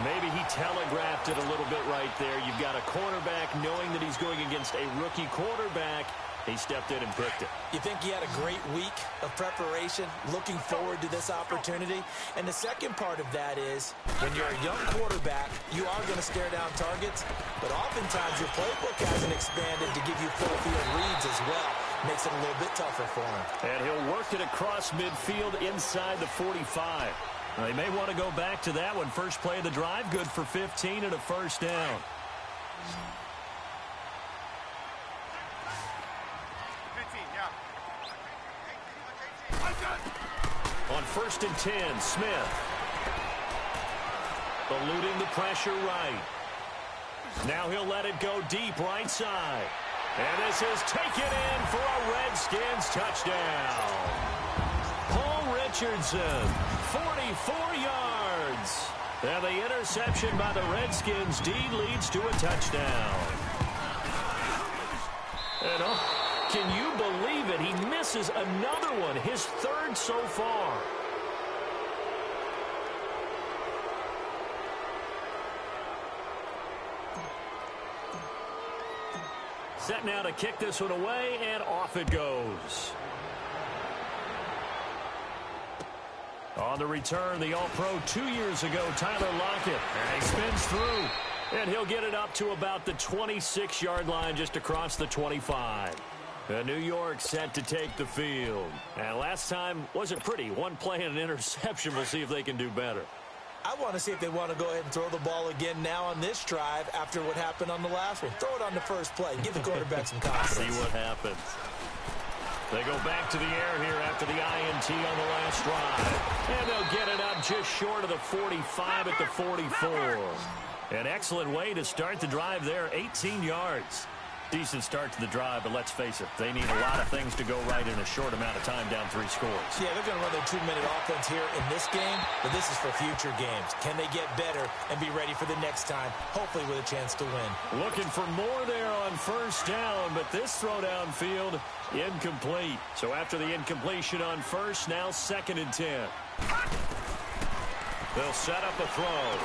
Maybe he telegraphed it a little bit right there. You've got a quarterback knowing that he's going against a rookie quarterback. He stepped in and picked it. You think he had a great week of preparation, looking forward to this opportunity? And the second part of that is, when you're a young quarterback, you are going to stare down targets, but oftentimes your playbook hasn't expanded to give you full field reads as well. Makes it a little bit tougher for him. And he'll work it across midfield inside the 45. They may want to go back to that one. First play of the drive, good for 15 and a 1st down. On 1st and 10, Smith. Eluding the pressure right. Now he'll let it go deep right side. And this is taken in for a Redskins touchdown. Paul Richardson, 44 yards. And the interception by the Redskins deed leads to a touchdown. And can you believe it? He misses another one, his 3rd so far. Set now to kick this one away, and off it goes. On the return, the All-Pro 2 years ago, Tyler Lockett. And he spins through. And he'll get it up to about the 26-yard line just across the 25. New York set to take the field. And last time wasn't pretty. One play and an interception. We'll see if they can do better. I want to see if they want to go ahead and throw the ball again now on this drive after what happened on the last one. Throw it on the first play. Give the quarterback some confidence. See what happens. They go back to the air here after the INT on the last drive. And they'll get it up just short of the 45 at the 44. An excellent way to start the drive there, 18 yards. Decent start to the drive, but let's face it, they need a lot of things to go right in a short amount of time down 3 scores. Yeah, they're going to run their 2-minute offense here in this game, but this is for future games. Can they get better and be ready for the next time, hopefully with a chance to win? Looking for more there on first down, but this throw downfield, incomplete. So after the incompletion on first, now 2nd and 10. They'll set up a throw.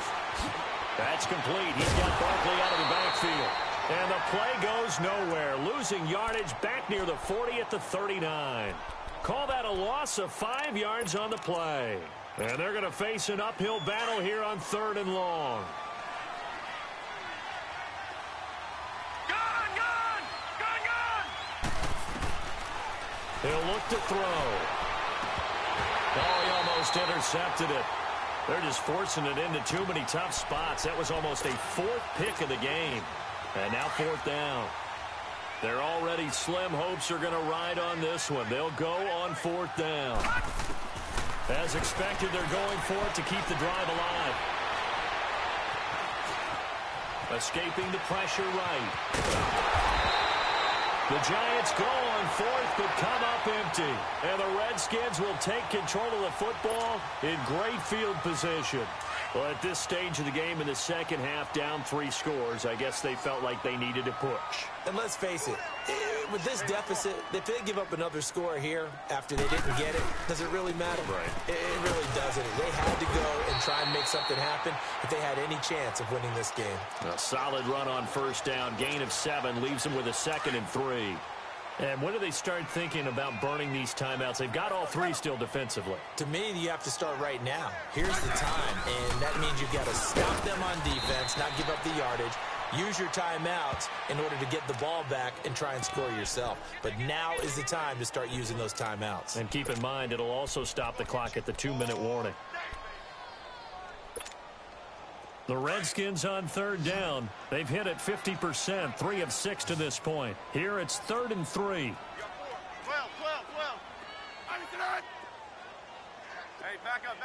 That's complete. He's got Barkley out of the backfield. And the play goes nowhere. Losing yardage back near the 40 at the 39. Call that a loss of 5 yards on the play. And they're going to face an uphill battle here on 3rd and long. Gun! He'll look to throw. Oh, he almost intercepted it. They're just forcing it into too many tough spots. That was almost a 4th pick of the game. And now 4th down. Their already slim hopes are going to ride on this one. They'll go on 4th down. As expected, they're going for it to keep the drive alive. Escaping the pressure right. The Giants go on 4th, but come up empty. And the Redskins will take control of the football in great field position. Well, at this stage of the game in the second half, down 3 scores, I guess they felt like they needed to push. And let's face it, with this deficit, if they give up another score here after they didn't get it, does it really matter? Right. It really doesn't. They had to go and try and make something happen if they had any chance of winning this game. A solid run on first down, gain of 7, leaves them with a 2nd and 3. And when do they start thinking about burning these timeouts? They've got all 3 still defensively. To me, you have to start right now. Here's the time, and that means you've got to stop them on defense, not give up the yardage, use your timeouts in order to get the ball back and try and score yourself. But now is the time to start using those timeouts. And keep in mind, it'll also stop the clock at the 2-minute warning. The Redskins on 3rd down. They've hit it 50%, 3 of 6 to this point. Here it's 3rd and 3. 12. Hey, back up.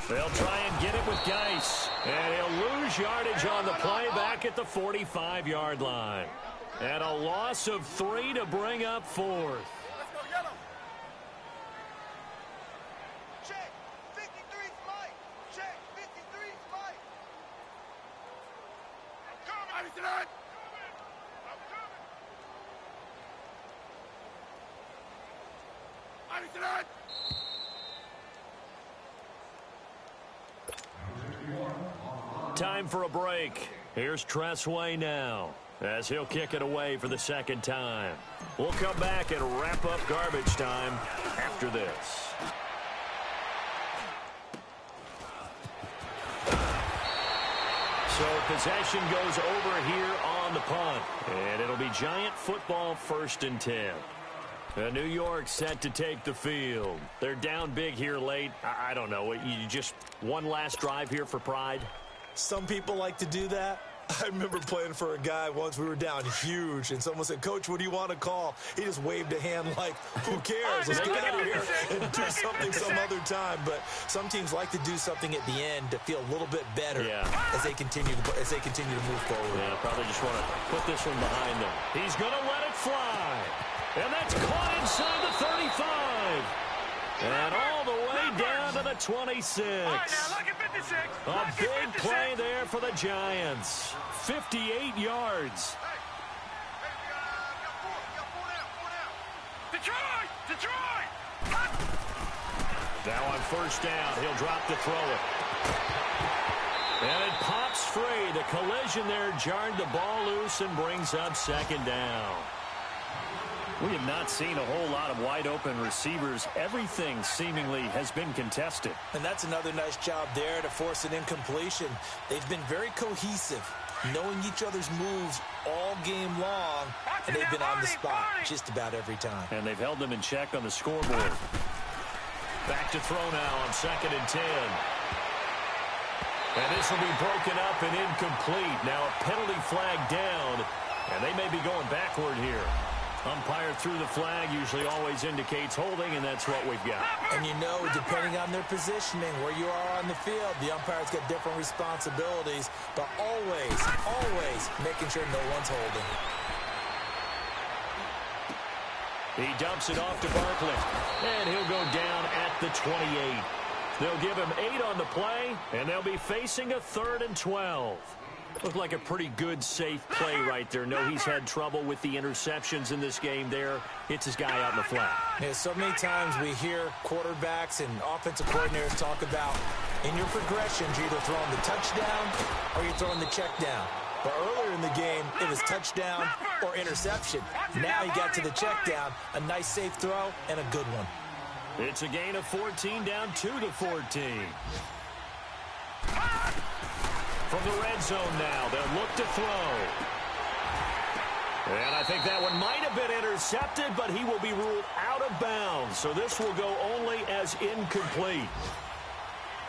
They'll try and get it with Geis. And he'll lose yardage on the play back at the 45-yard line. And a loss of 3 to bring up 4th. Time for a break. Here's Tressway now as he'll kick it away for the 2nd time. We'll come back and wrap up garbage time after this. So possession goes over here on the punt. And it'll be Giant football 1st and 10. New York set to take the field. They're down big here late. I don't know. You just one last drive here for pride? Some people like to do that. I remember playing for a guy once. We were down huge, and someone said, "Coach, what do you want to call?" He just waved a hand like, "Who cares? Let's get out of here and do something some other time." But some teams like to do something at the end to feel a little bit better as they continue to move forward. Yeah, probably just want to put this one behind them. He's going to let it fly, and that's caught inside the 35. And all the way down to the 26. A big play there for the Giants. 58 yards. Detroit! Now on first down, he'll drop to throw it. And it pops free. The collision there jarred the ball loose and brings up 2nd down. We have not seen a whole lot of wide-open receivers. Everything seemingly has been contested. And that's another nice job there to force an incompletion. They've been very cohesive, knowing each other's moves all game long, and they've been on the spot just about every time. And they've held them in check on the scoreboard. Back to throw now on 2nd and 10. And this will be broken up and incomplete. Now a penalty flag down, and they may be going backward here. Umpire threw the flag, usually always indicates holding, and that's what we've got. And you know, depending on their positioning, where you are on the field, the umpire's got different responsibilities, but always making sure no one's holding. He dumps it off to Barkley, and he'll go down at the 28. They'll give him 8 on the play, and they'll be facing a 3rd and 12. Looked like a pretty good, safe play right there. No, he's had trouble with the interceptions in this game there. Hits his guy out in the flat. Yeah, so many times we hear quarterbacks and offensive coordinators talk about in your progressions, you're either throwing the touchdown or you're throwing the check down. But earlier in the game, it was touchdown or interception. Now he got to the check down, a nice safe throw, and a good one. It's a gain of 14, down 2-14. From the red zone now, they'll look to throw. And I think that one might have been intercepted, but he will be ruled out of bounds. So this will go only as incomplete.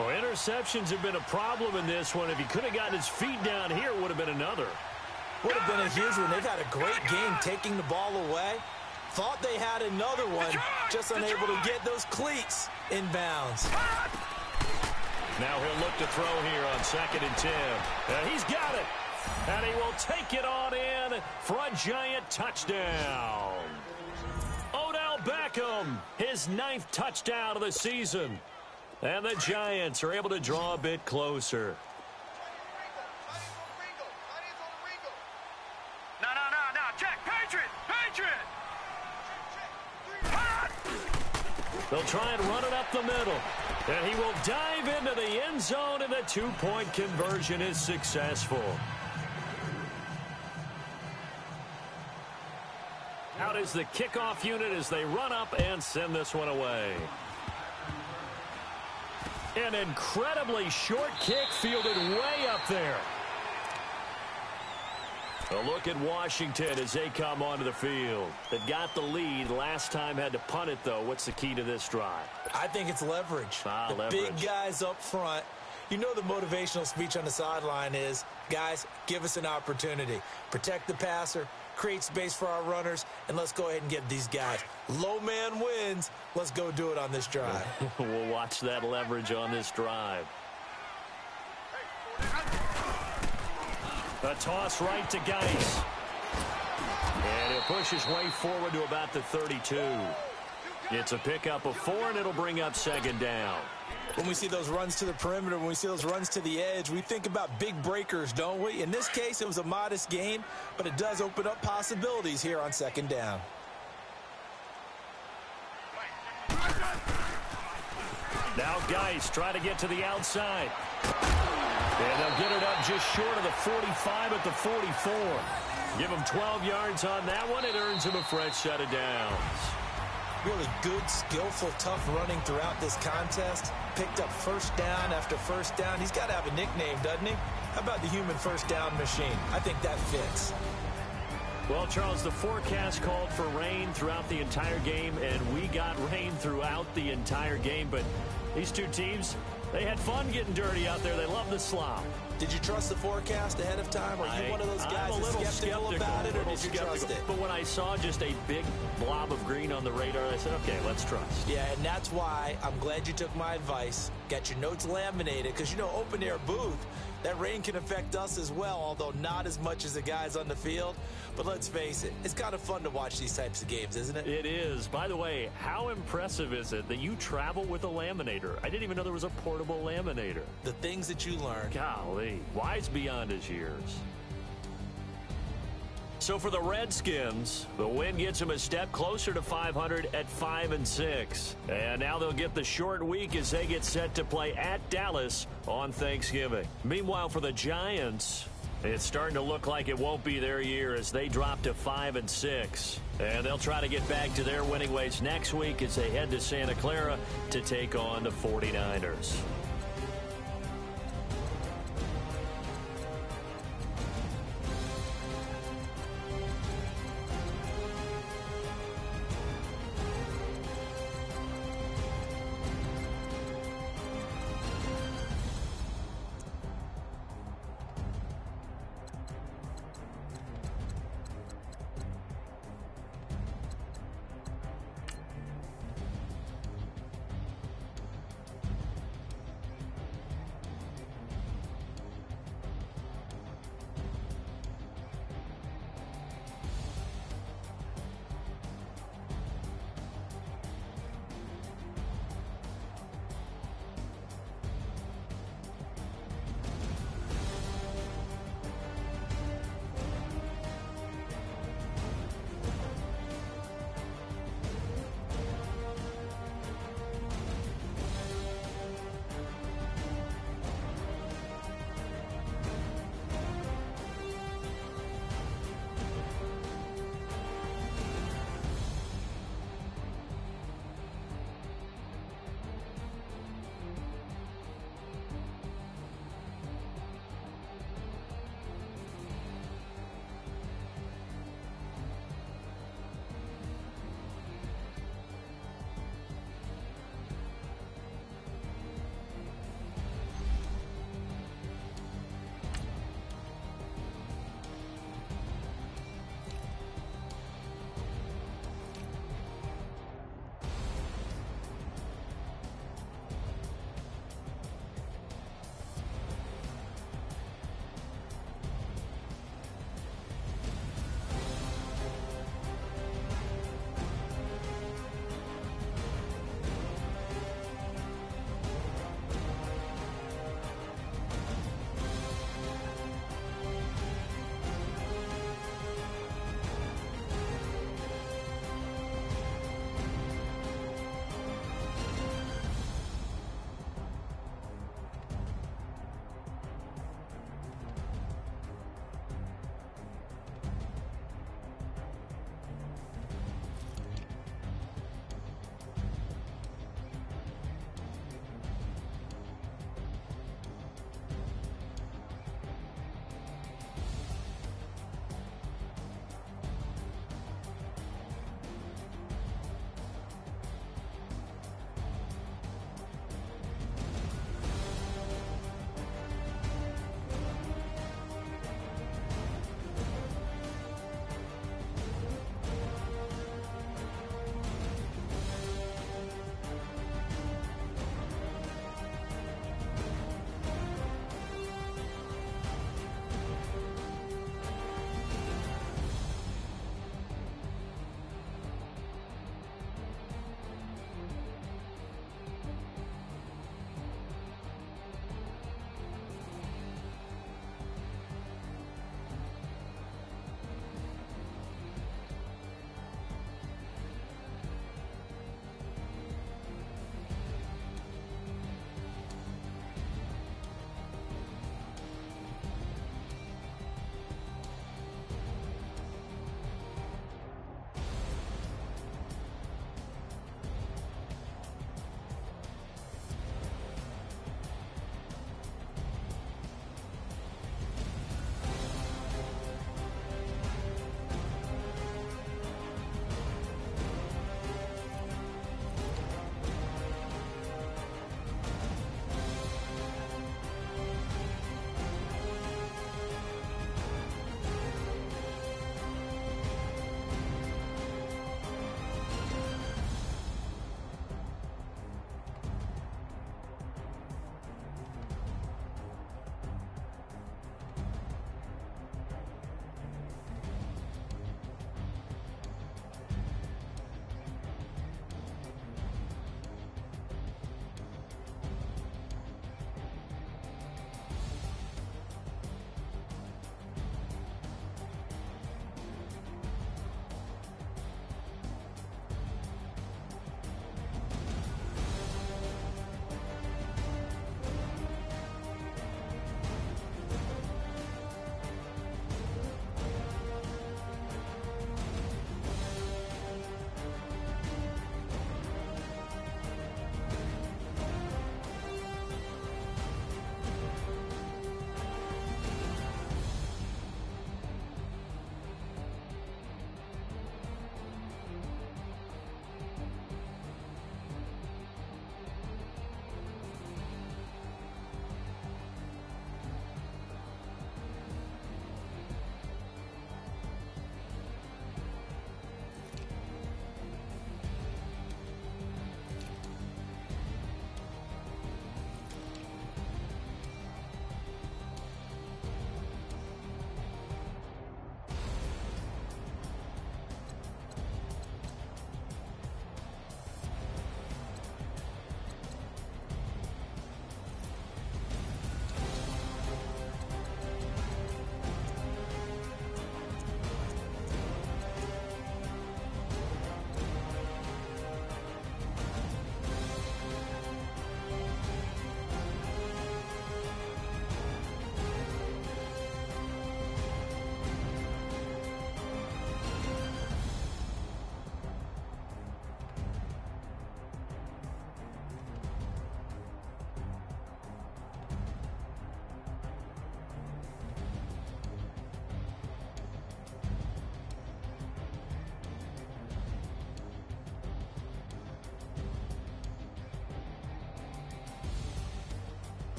Well, interceptions have been a problem in this one. If he could have gotten his feet down here, it would have been another. Would have been a huge one. They've had a great game taking the ball away. Thought they had another one, just unable to get those cleats in bounds. Now he'll look to throw here on 2nd and 10. And he's got it. And he will take it on in for a giant touchdown. Odell Beckham, his 9th touchdown of the season. And the Giants are able to draw a bit closer. No. Check. Patriot. They'll try and run it up the middle. And he will dive into the end zone, and the 2-point conversion is successful. Out is the kickoff unit as they run up and send this one away. An incredibly short kick fielded way up there. A look at Washington as they come onto the field. They've got the lead. Last time had to punt it, though. What's the key to this drive? I think it's leverage. Leverage. Big guys up front. You know the motivational speech on the sideline is, guys, give us an opportunity. Protect the passer, create space for our runners, and let's go ahead and get these guys. Low man wins. Let's go do it on this drive. We'll watch that leverage on this drive. A toss right to Geis. And he'll push his way forward to about the 32. It's a pickup of 4, and it'll bring up 2nd down. When we see those runs to the perimeter, when we see those runs to the edge, we think about big breakers, don't we? In this case, it was a modest gain, but it does open up possibilities here on 2nd down. Now Geis try to get to the outside. And they'll get it up just short of the 45 at the 44. Give him 12 yards on that one. It earns him a fresh set of downs. Really good, skillful, tough running throughout this contest. Picked up first down after first down. He's got to have a nickname, doesn't he? How about the human first down machine? I think that fits. Well, Charles, the forecast called for rain throughout the entire game, and we got rain throughout the entire game. But these two teams, they had fun getting dirty out there. They love the slop. Did you trust the forecast ahead of time? Are you one of those guys that's skeptical about it, or did you trust it? But when I saw just a big blob of green on the radar, I said, okay, let's trust. Yeah, and that's why I'm glad you took my advice. Got your notes laminated, because, you know, open-air booth, that rain can affect us as well, although not as much as the guys on the field. But let's face it, it's kind of fun to watch these types of games, isn't it? It is. By the way, how impressive is it that you travel with a laminator? I didn't even know there was a portable laminator. The things that you learn. Golly, wise beyond his years. So for the Redskins, the win gets them a step closer to 500 at 5-6. And now they'll get the short week as they get set to play at Dallas on Thanksgiving. Meanwhile, for the Giants, It's starting to look like it won't be their year as they drop to 5-6. And they'll try to get back to their winning ways next week as they head to Santa Clara to take on the 49ers.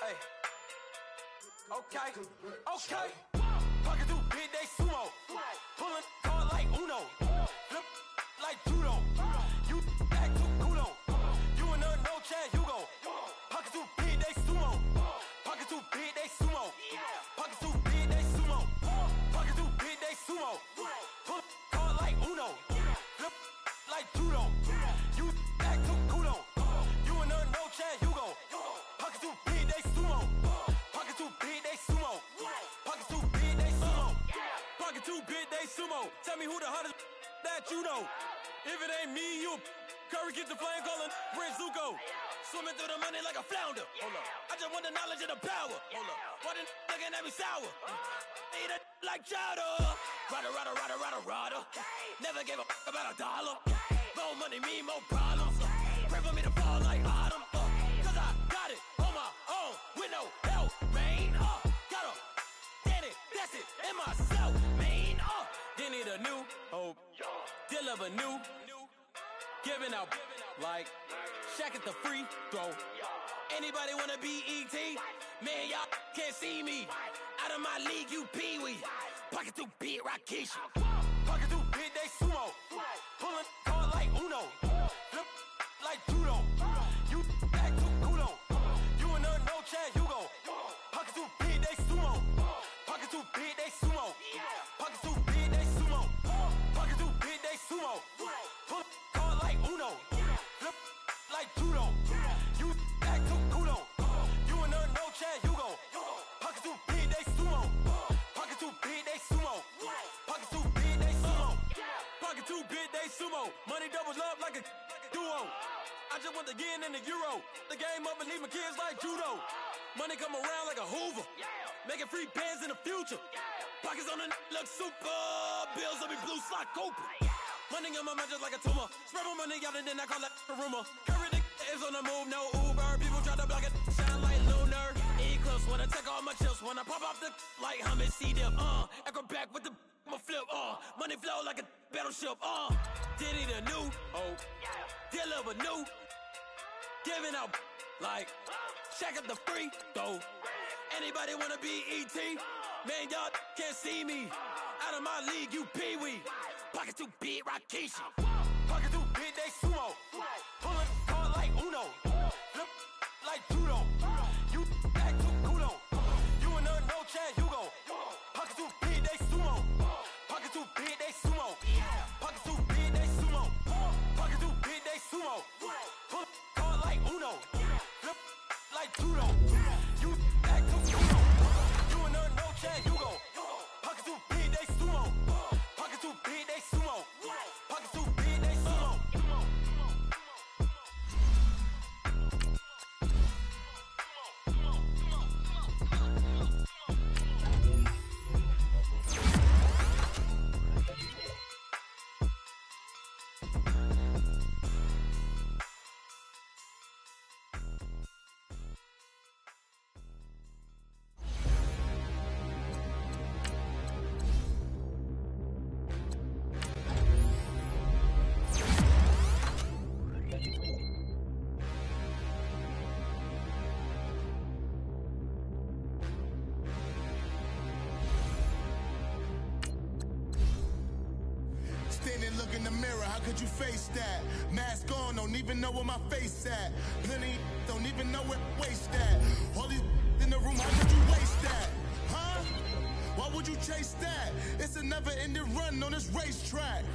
Hey. Okay. Pocket too big, they sumo. Pulling hard like Uno. Flip like judo. You act too culo. You and her no Chad Hugo. Pocket too big, they sumo. Pocket too big, they sumo. Pocket too big, they sumo. Pocket too big, they sumo. Pull hard like Uno. Flip like judo. You act too culo. You and her no Chad Hugo. Pocket too big, they sumo. Pocket too big, they sumo. Pocket too big, they sumo. Pocket too big, they sumo. Tell me who the hottest that you know. If it ain't me, you Curry get the flame calling Prince Zuko. Swimming through the money like a flounder. Hold up. I just want the knowledge and the power. Hold up. Why the looking at me sour? Eat it like chowder. Rada. Never gave a about $1. More money mean more problems. Pray for me to fall like autumn. Cause I got it on my own with no help, man. Got a daddy, that's it, in myself, man. Didn't need a new hope. Deliver new. Giving out like Shaq at the free throw. Anybody wanna be ET? Man, y'all can't see me. Out of my league, you pee-wee. Pocket too big, Rakishi. Pocket too big, they sumo. Pulling hard like Uno. Flip like judo. You act too culo. You and her no Chad Hugo. Pocket too big, they sumo. Pocket too big, they sumo. Pocket too big, they sumo. Pocket too big, they sumo. Pull hard like Uno. Flip like judo. You act too culo. You and her no Chad Hugo. Pocket too big, they sumo. Pocket too big, they sumo. Pocket too big, they sumo. Pocket too big, they sumo. Money doubles up like a duo. I just want the yen and the euro. The game up and leave my kids like judo. Money come around like a Hoover. Making free bands in the future. Pockets on the look super. Bills on me blue slot Cooper. Money on my mind just like a tumor. Spread my money out and then I call that a rumor. Curry the is on the move, no Uber. People try to block it, shine like lunar. Eclipse when I take all my chips. When I pop off the like hummus C-dip. Echo back with the flip. Money flow like a battleship. Diddy the new hope. Deliver new. Giving out like Shaq at the free throw. Anybody wanna be ET? Man, y'all can't see me. Out of my league, you pee-wee. Pocket too big, Rakishi. Pocket too big, they sumo. Pulling hard like Uno. Flip like judo. You act too culo. You and her no Chad Hugo. Pocket too big, they sumo. Pocket too big, they sumo. Pocket too big, they sumo. Pocket too big, they sumo. Pull hard like Uno. Flip like judo. You act too culo. You and her no Chad Hugo. Pocket too big, they sumo. Pocket too big, they sumo. Pocket too big, they sumo. Look in the mirror, how could you face that? Mask on, don't even know where my face at. Plenty don't even know where waste at. All these in the room, how could you waste that? Huh? Why would you chase that? It's a never-ending run on this racetrack.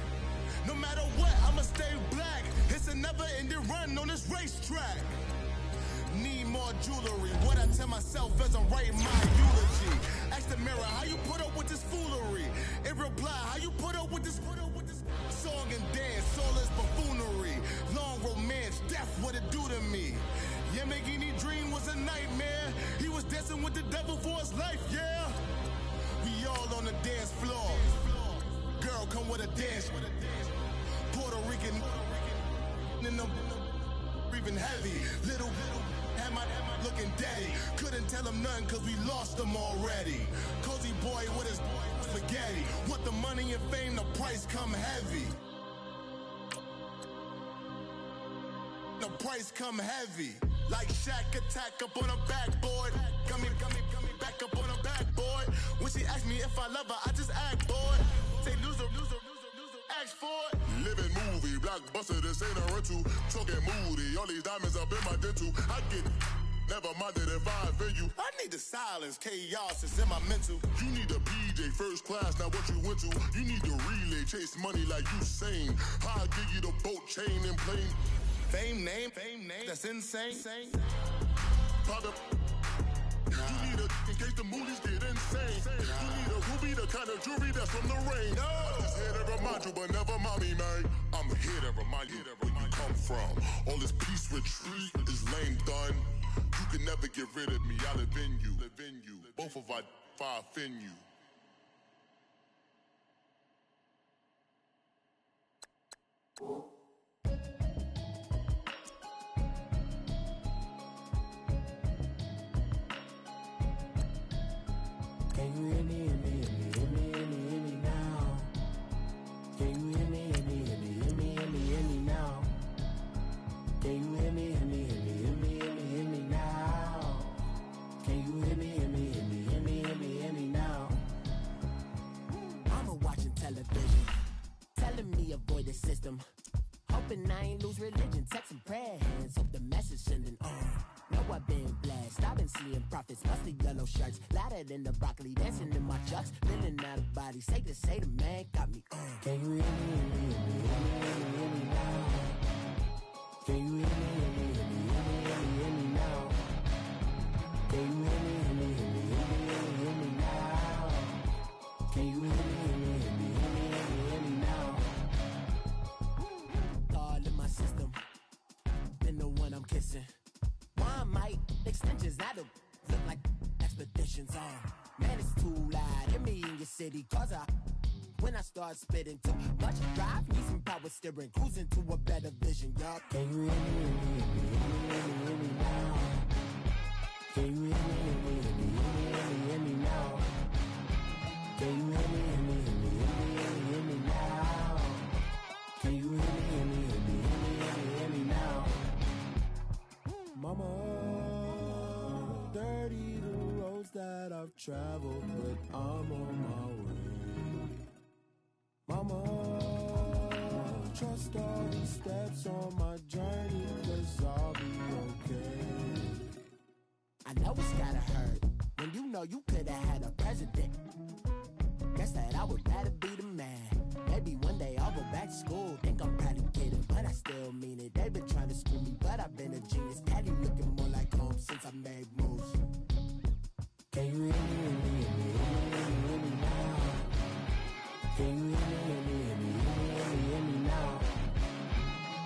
No matter what, I'ma stay black. It's a never-ending run on this racetrack. Need more jewelry. What I tell myself as I'm writing my eulogy. Ask the mirror, how you put up with this foolery? In reply, how you put up with this song and dance, all this buffoonery. Long romance, death, what it do to me. Yamagini dream was a nightmare. He was dancing with the devil for his life, yeah. We all on the dance floor. Girl, come with a dance. Puerto Rican in them breathing heavy. Little had my looking daddy. Couldn't tell him nothing cause we lost him already. Cozy boy with his spaghetti. Want the money and fame, the price come heavy. The price come heavy. Like Shaq attack up on a backboard. Gummy, back up on a backboard. When she asked me if I love her, I just act bored. Say loser, ask for it. Living movie, blockbuster, this ain't a rental. Talking moody, all these diamonds up in my dental. I get never minded if I offend you. I need the silence, chaos is in my mental. You need a PJ, first class, not what you went to. You need the relay, chase money like you sane. I'll give you the boat, chain, and plane. Fame name, that's insane. Pop up. You need a, in case the movies get insane. You need a ruby, the kind of jewelry that's from the rain. I'm just here to remind you, but never mommy, man. I'm here to remind you where you come from. All this peace retreat is lame done. You can never get rid of me, I live in you. Both of our offend you. Can you hear me, hear me, hear me, hear me, hear me, hear me now? Can you hear me, hear me, hear me, hear me, hear me, hear me now? Can you hear me, hear me, hear me, hear me, hear me, hear me now? Can you hear me, hear me, hear me, hear me, hear me, hear me now? Mama watching television, telling me avoid the system. Hoping I ain't lose religion, texting prayer hands, hope the message sending on. Know I've been blessed, I've been seeing prophets, mostly yellow shirts, louder than the broccoli, dancing in my chucks, feeling out of body, say the man got me on. Can you hear me, hear me, hear me, hear me, hear me, hear me now? Can you hear me, hear me, hear me, hear me, hear me, hear me now? Can you hear me, hear me, hear me, hear me, hear me, hear me now? Can you hear me, hear me, hear me, hear me, hear me, hear me now? All in my system, been the one I'm kissing. One might extensions that'll look like expeditions on. Man, it's too loud. Hear me in your city, cause when I start spitting too much drive, need some power steering, cruising to a better vision, y'all. Can you hear me, hear me, hear me, hear me, hear me now? Can you hear me, hear me, hear me, hear me, hear me, hear me now? Can you hear me, hear me, hear me, hear me, hear me, hear me now? Can you hear me, hear me, hear me, hear me, hear me, hear me now? Mama, dirty the roads that I've traveled, but I'm on my way. Mama, trust all these steps on my journey, 'cause I'll be okay. I know it's gotta hurt when you know you could've had a president. Guess that I would rather be the man. Maybe one day I'll go back to school. Think I'm probably kidding, but I still mean it. They've been trying to screw me, but I've been a genius. Daddy looking more like home since I made moves. Can you hear me, hear me, hear me, hear me, hear me now? Can you hear me, hear me, hear me, hear me, hear me, hear me now?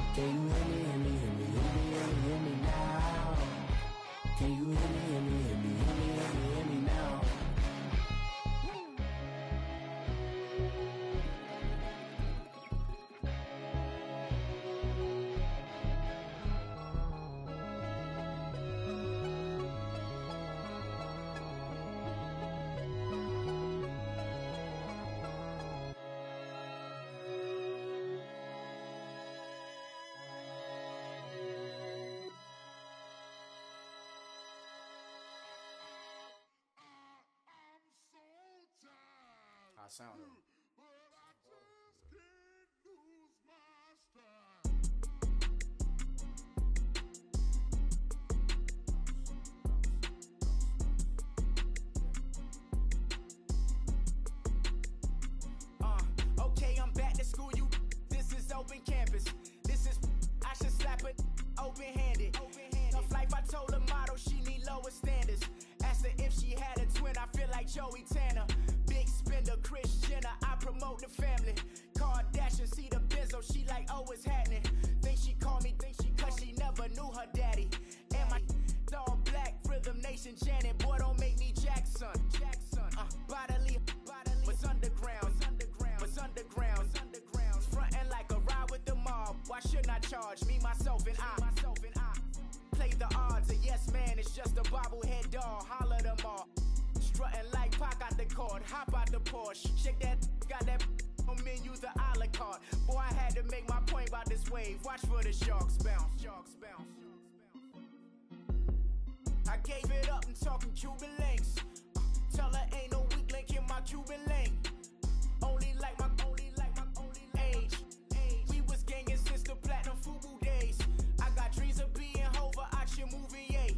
Can you hear me, hear me, hear me, hear me, hear me, hear me now? Can you hear me, hear me, hear me, hear me, hear me, hear me now? Sound. But I just can't lose my style. Okay, I'm back to school, you. This is open campus. This is, I should slap it open-handed. Tough life, I told her motto, she need lower standards. Asked her if she had a twin, I feel like Joey Tanner. Big spender, Kris Jenner, I promote the family. Kardashian, see the benzo, she like, oh, it's happening. Think she called me, cause she never knew her daddy. And my all black, Rhythm Nation, Janet, boy, don't make me Jackson. Bodily, what's underground, what's underground, frontin' like a ride with the mob. Why shouldn't I charge me, myself, and I? Play the odds, a yes man, it's just a bobblehead doll, holler them all. Strutting like Pac out the court, hop out the Porsche, shake that, got that on menu, the a la carte. Boy, I had to make my point about this wave, watch for the sharks bounce, sharks bounce. gave it up and talking Cuban links. Tell her ain't no weak link in my Cuban link. Only like my age. We was gangin' since the platinum FUBU days. I got dreams of being Hova, action movie, yay.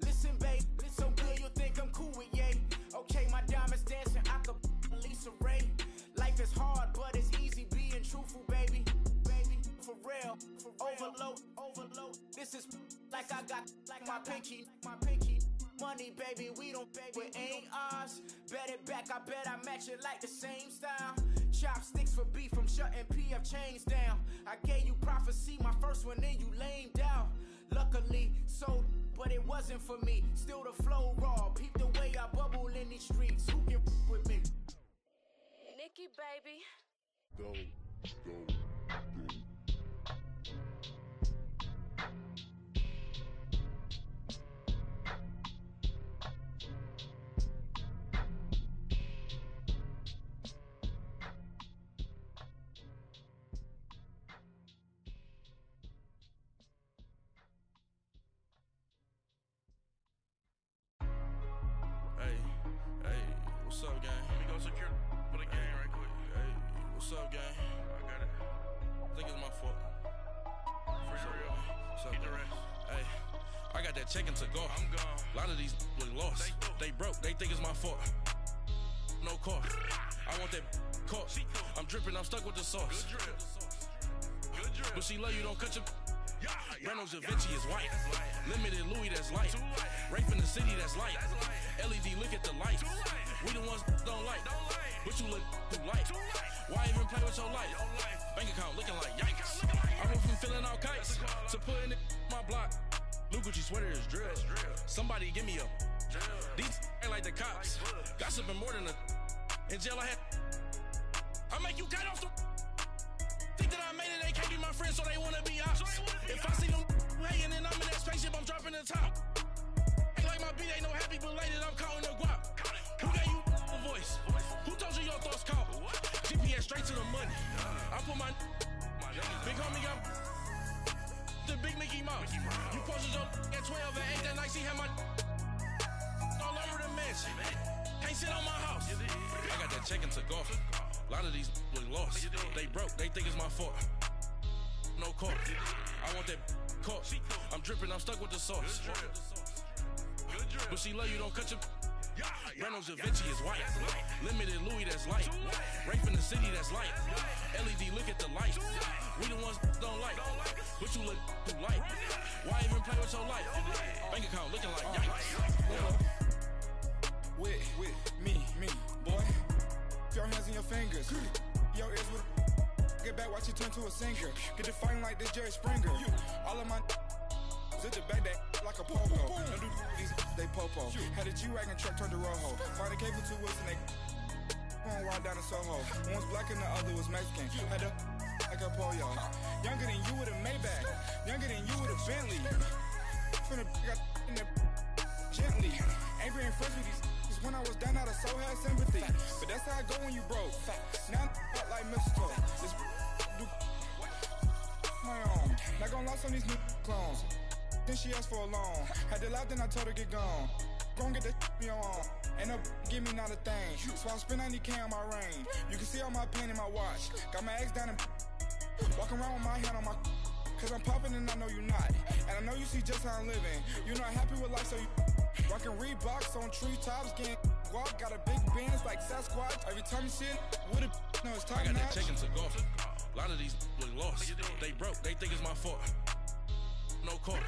Listen, babe, so good you'll think I'm cool with yay. Okay, my diamonds dancing, I could Lisa Ray. Life is hard, but it's easy being truthful, baby. For real, overload. This is like I got like my pinky. Money, baby, we don't pay, it ain't ours. Bet it back, I bet I match it like the same style. Chopsticks for beef, I'm shutting PF chains down. I gave you prophecy, my first one, then you lamed out. Luckily, sold, but it wasn't for me. Still the flow raw, peep the way I bubble in these streets. Who can with me? Nikki, baby. Go. What's up, gang? Let me go secure for the game right quick. Hey, what's up, gang? I got it. I think it's my fault. For real. What's up, get the rest. Hey, I got that check to go. I'm gone. A lot of these look lost. They broke. They think it's my fault. No cost. I want that cost. I'm dripping. I'm stuck with the sauce. Good drip. Good drip. But she love you. Don't cut your. Reynolds Da Vinci is white. Limited Louis, that's light. Rape in the city, that's light. LED, look at the lights. We the ones don't like. But you look too light. Why even play with your life? Bank account looking like yikes. I went from filling out kites to putting it in my block. Blue Gucci sweater is drill. Somebody give me a. These ain't like the cops. Gossiping more than a. In jail I had. I make you cut off the. Think that I made it, they can't be my friends, so they wanna be ops. If I see them hanging and I'm in that spaceship, I'm dropping the top. Ain't like my beat, ain't no happy belated, I'm counting the guap. Who gave you a voice? Who told you your thoughts count? GPS straight to the money. I put my big homie got the big Mickey Mouse. You posted your at 12 and 8 that night, she had my all over the mansion. Can't sit on my house. I got that check-in to golf. A lot of these look lost. They broke, they think it's my fault. No cost. I want that cost. I'm dripping, I'm stuck with the sauce. But she love you, don't cut your. Reynolds Da Vinci is white. Limited Louis, that's light. Rape in the city, that's light. LED, look at the lights. We the ones don't like. But you look too light. Why even play with your life? Bank account looking like yikes. With me, boy. Your hands in your fingers. Your ears with get back, watch you turn to a singer. Get it fighting like this Jerry Springer. All of my zip the back that like a pogo. Don't do these, they popo. Had a G-Wagon truck turned to Rojo. Find a cable 2 wheels and they going wild down in Soho. One was black and the other was Mexican. Had a like a pollo. Younger than you with a Maybach. Younger than you with a Bentley. Finna got in the gently. Ain't being friends with these. When I was down out of soul had sympathy. But that's how I go when you broke. Now I'm like mistletoe. This do my own. Not gonna lost on these new clones. Then she asked for a loan. Had to laugh, then I told her get gone. Gon' get that me on. Ain't no give me not a thing. So I spend 90K on my range. You can see all my pain in my watch. Got my ex down and walking around with my hand on my. Cause I'm popping and I know you not. And I know you see just how I'm living. You're not happy with life, so you rockin' Reeboks on treetops, getting walk, got a big Benz like Sasquatch. Every time you see it, with a no, it's top I got notch. that check to golf. A lot of these look lost. They broke, they think it's my fault. No cost.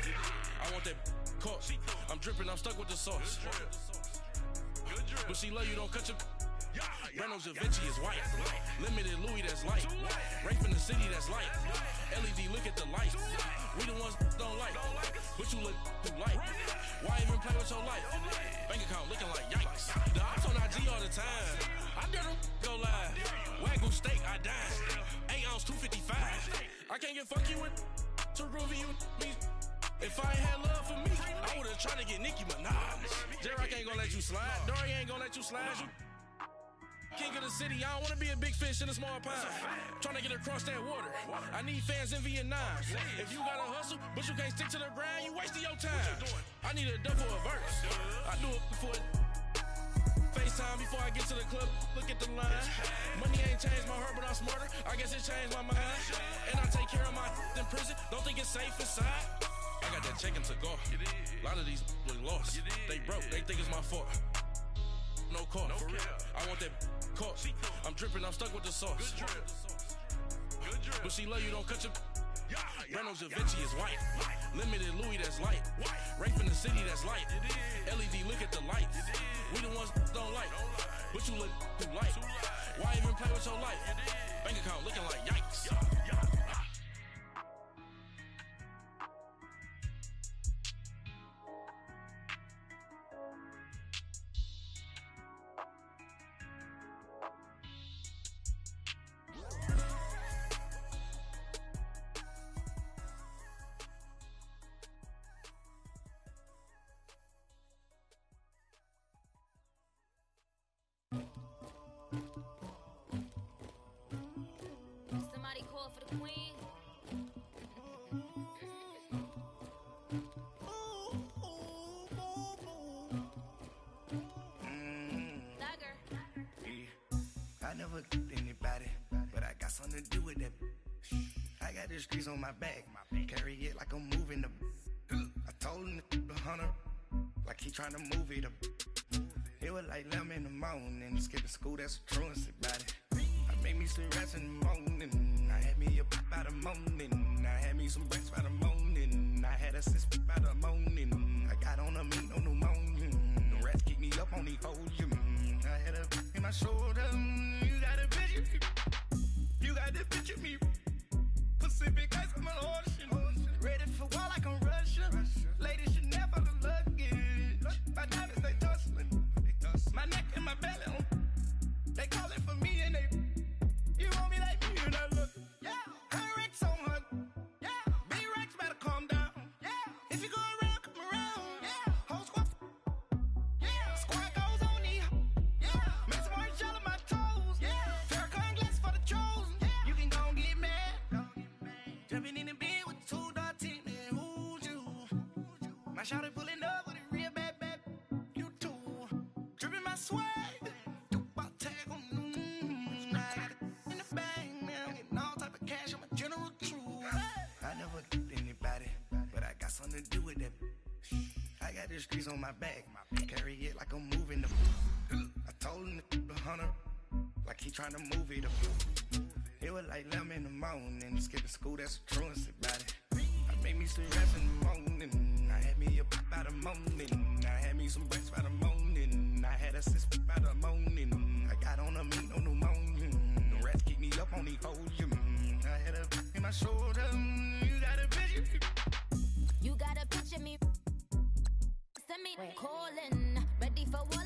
I want that cost. I'm dripping, I'm stuck with the sauce. But she love you, don't cut your. Reynolds Da Vinci is white. Limited Louis, that's light. Rape in the city, that's light. LED, look at the lights. We the ones don't like. But you look too light. Why even play with your life? Bank account looking like yikes. The ops on IG all the time. I dare them go live. Wagyu steak, I dine. 8 ounce, 255. I can't get funky with to groovy you me. If I ain't had love for me, I would've tried to get Nicki Minaj. J-Rock ain't gonna let you slide. Dory ain't gonna let you slide. king of the city, I don't wanna be a big fish in a small pond. Trying to get across that water. I need fans in Vietnam. If you gotta hustle, but you can't stick to the grind, you wasting your time. I need a double a verse. I do it before FaceTime before I get to the club. Look at the line. Money ain't changed my heart, but I'm smarter. I guess it changed my mind. And I take care of my in prison. Don't think it's safe inside. I got that chicken to go. A lot of these look lost. They broke. They think it's my fault. No call, for real. I want that caught. I'm dripping, I'm stuck with the sauce. But she love you, don't cut your. Breno Javinci is white. Limited Louis, that's light. Rape in the city, that's light. LED, look at the lights. We the ones don't like. But you look too light. Why even play with your life? Bank account looking like yikes. Somebody call for the queen. I never anybody, but I got something to do with that. I got the streets on my back, carry it like I'm moving the. I told him the hunter, like he trying to move it up. It was like 11 in the morning, skipping school, that's a truancy about it. I made me some rats in the morning, I had me a pop by the morning, I had me some breaks by the morning, I had a sis by the morning, I got on a meat, no pneumonia, the rats keep me up on the podium, I had a in my shoulder, you got a picture, you got the picture me, Pacific ice on my ocean, ready for war like I'm Russia, ladies should never the luggage, my diamonds they tussling, my neck and my belly on, they calling for me and they, you want me like me and I look, yeah, her Rex on her, yeah, B-Rex better calm down, yeah, if you go around, come around, yeah, whole squad, yeah, squad goes on the, yeah, make some orange gel on my toes, yeah, Farrakhan glass for the chosen, yeah, you can go and get mad, jumping in the bed with 2 dark teeth, man, who's you, my shawty pulling up with a real bad, you too, dripping my swag, something to do with that. I got the streets on my back, carry it like I'm moving the. I told him the hunter, like he trying to move it up. It was like 11 in the morning, skipping school, that's a truancy about it. I made me some rats in the morning, I had me a pop by the morning, I had me some breaks by the morning, I had a sis by the morning, I got on a meat, no pneumonia, the rats keep me up on the podium, I had a in my shoulder, you got a picture. You gotta picture me. Send me calling, ready for war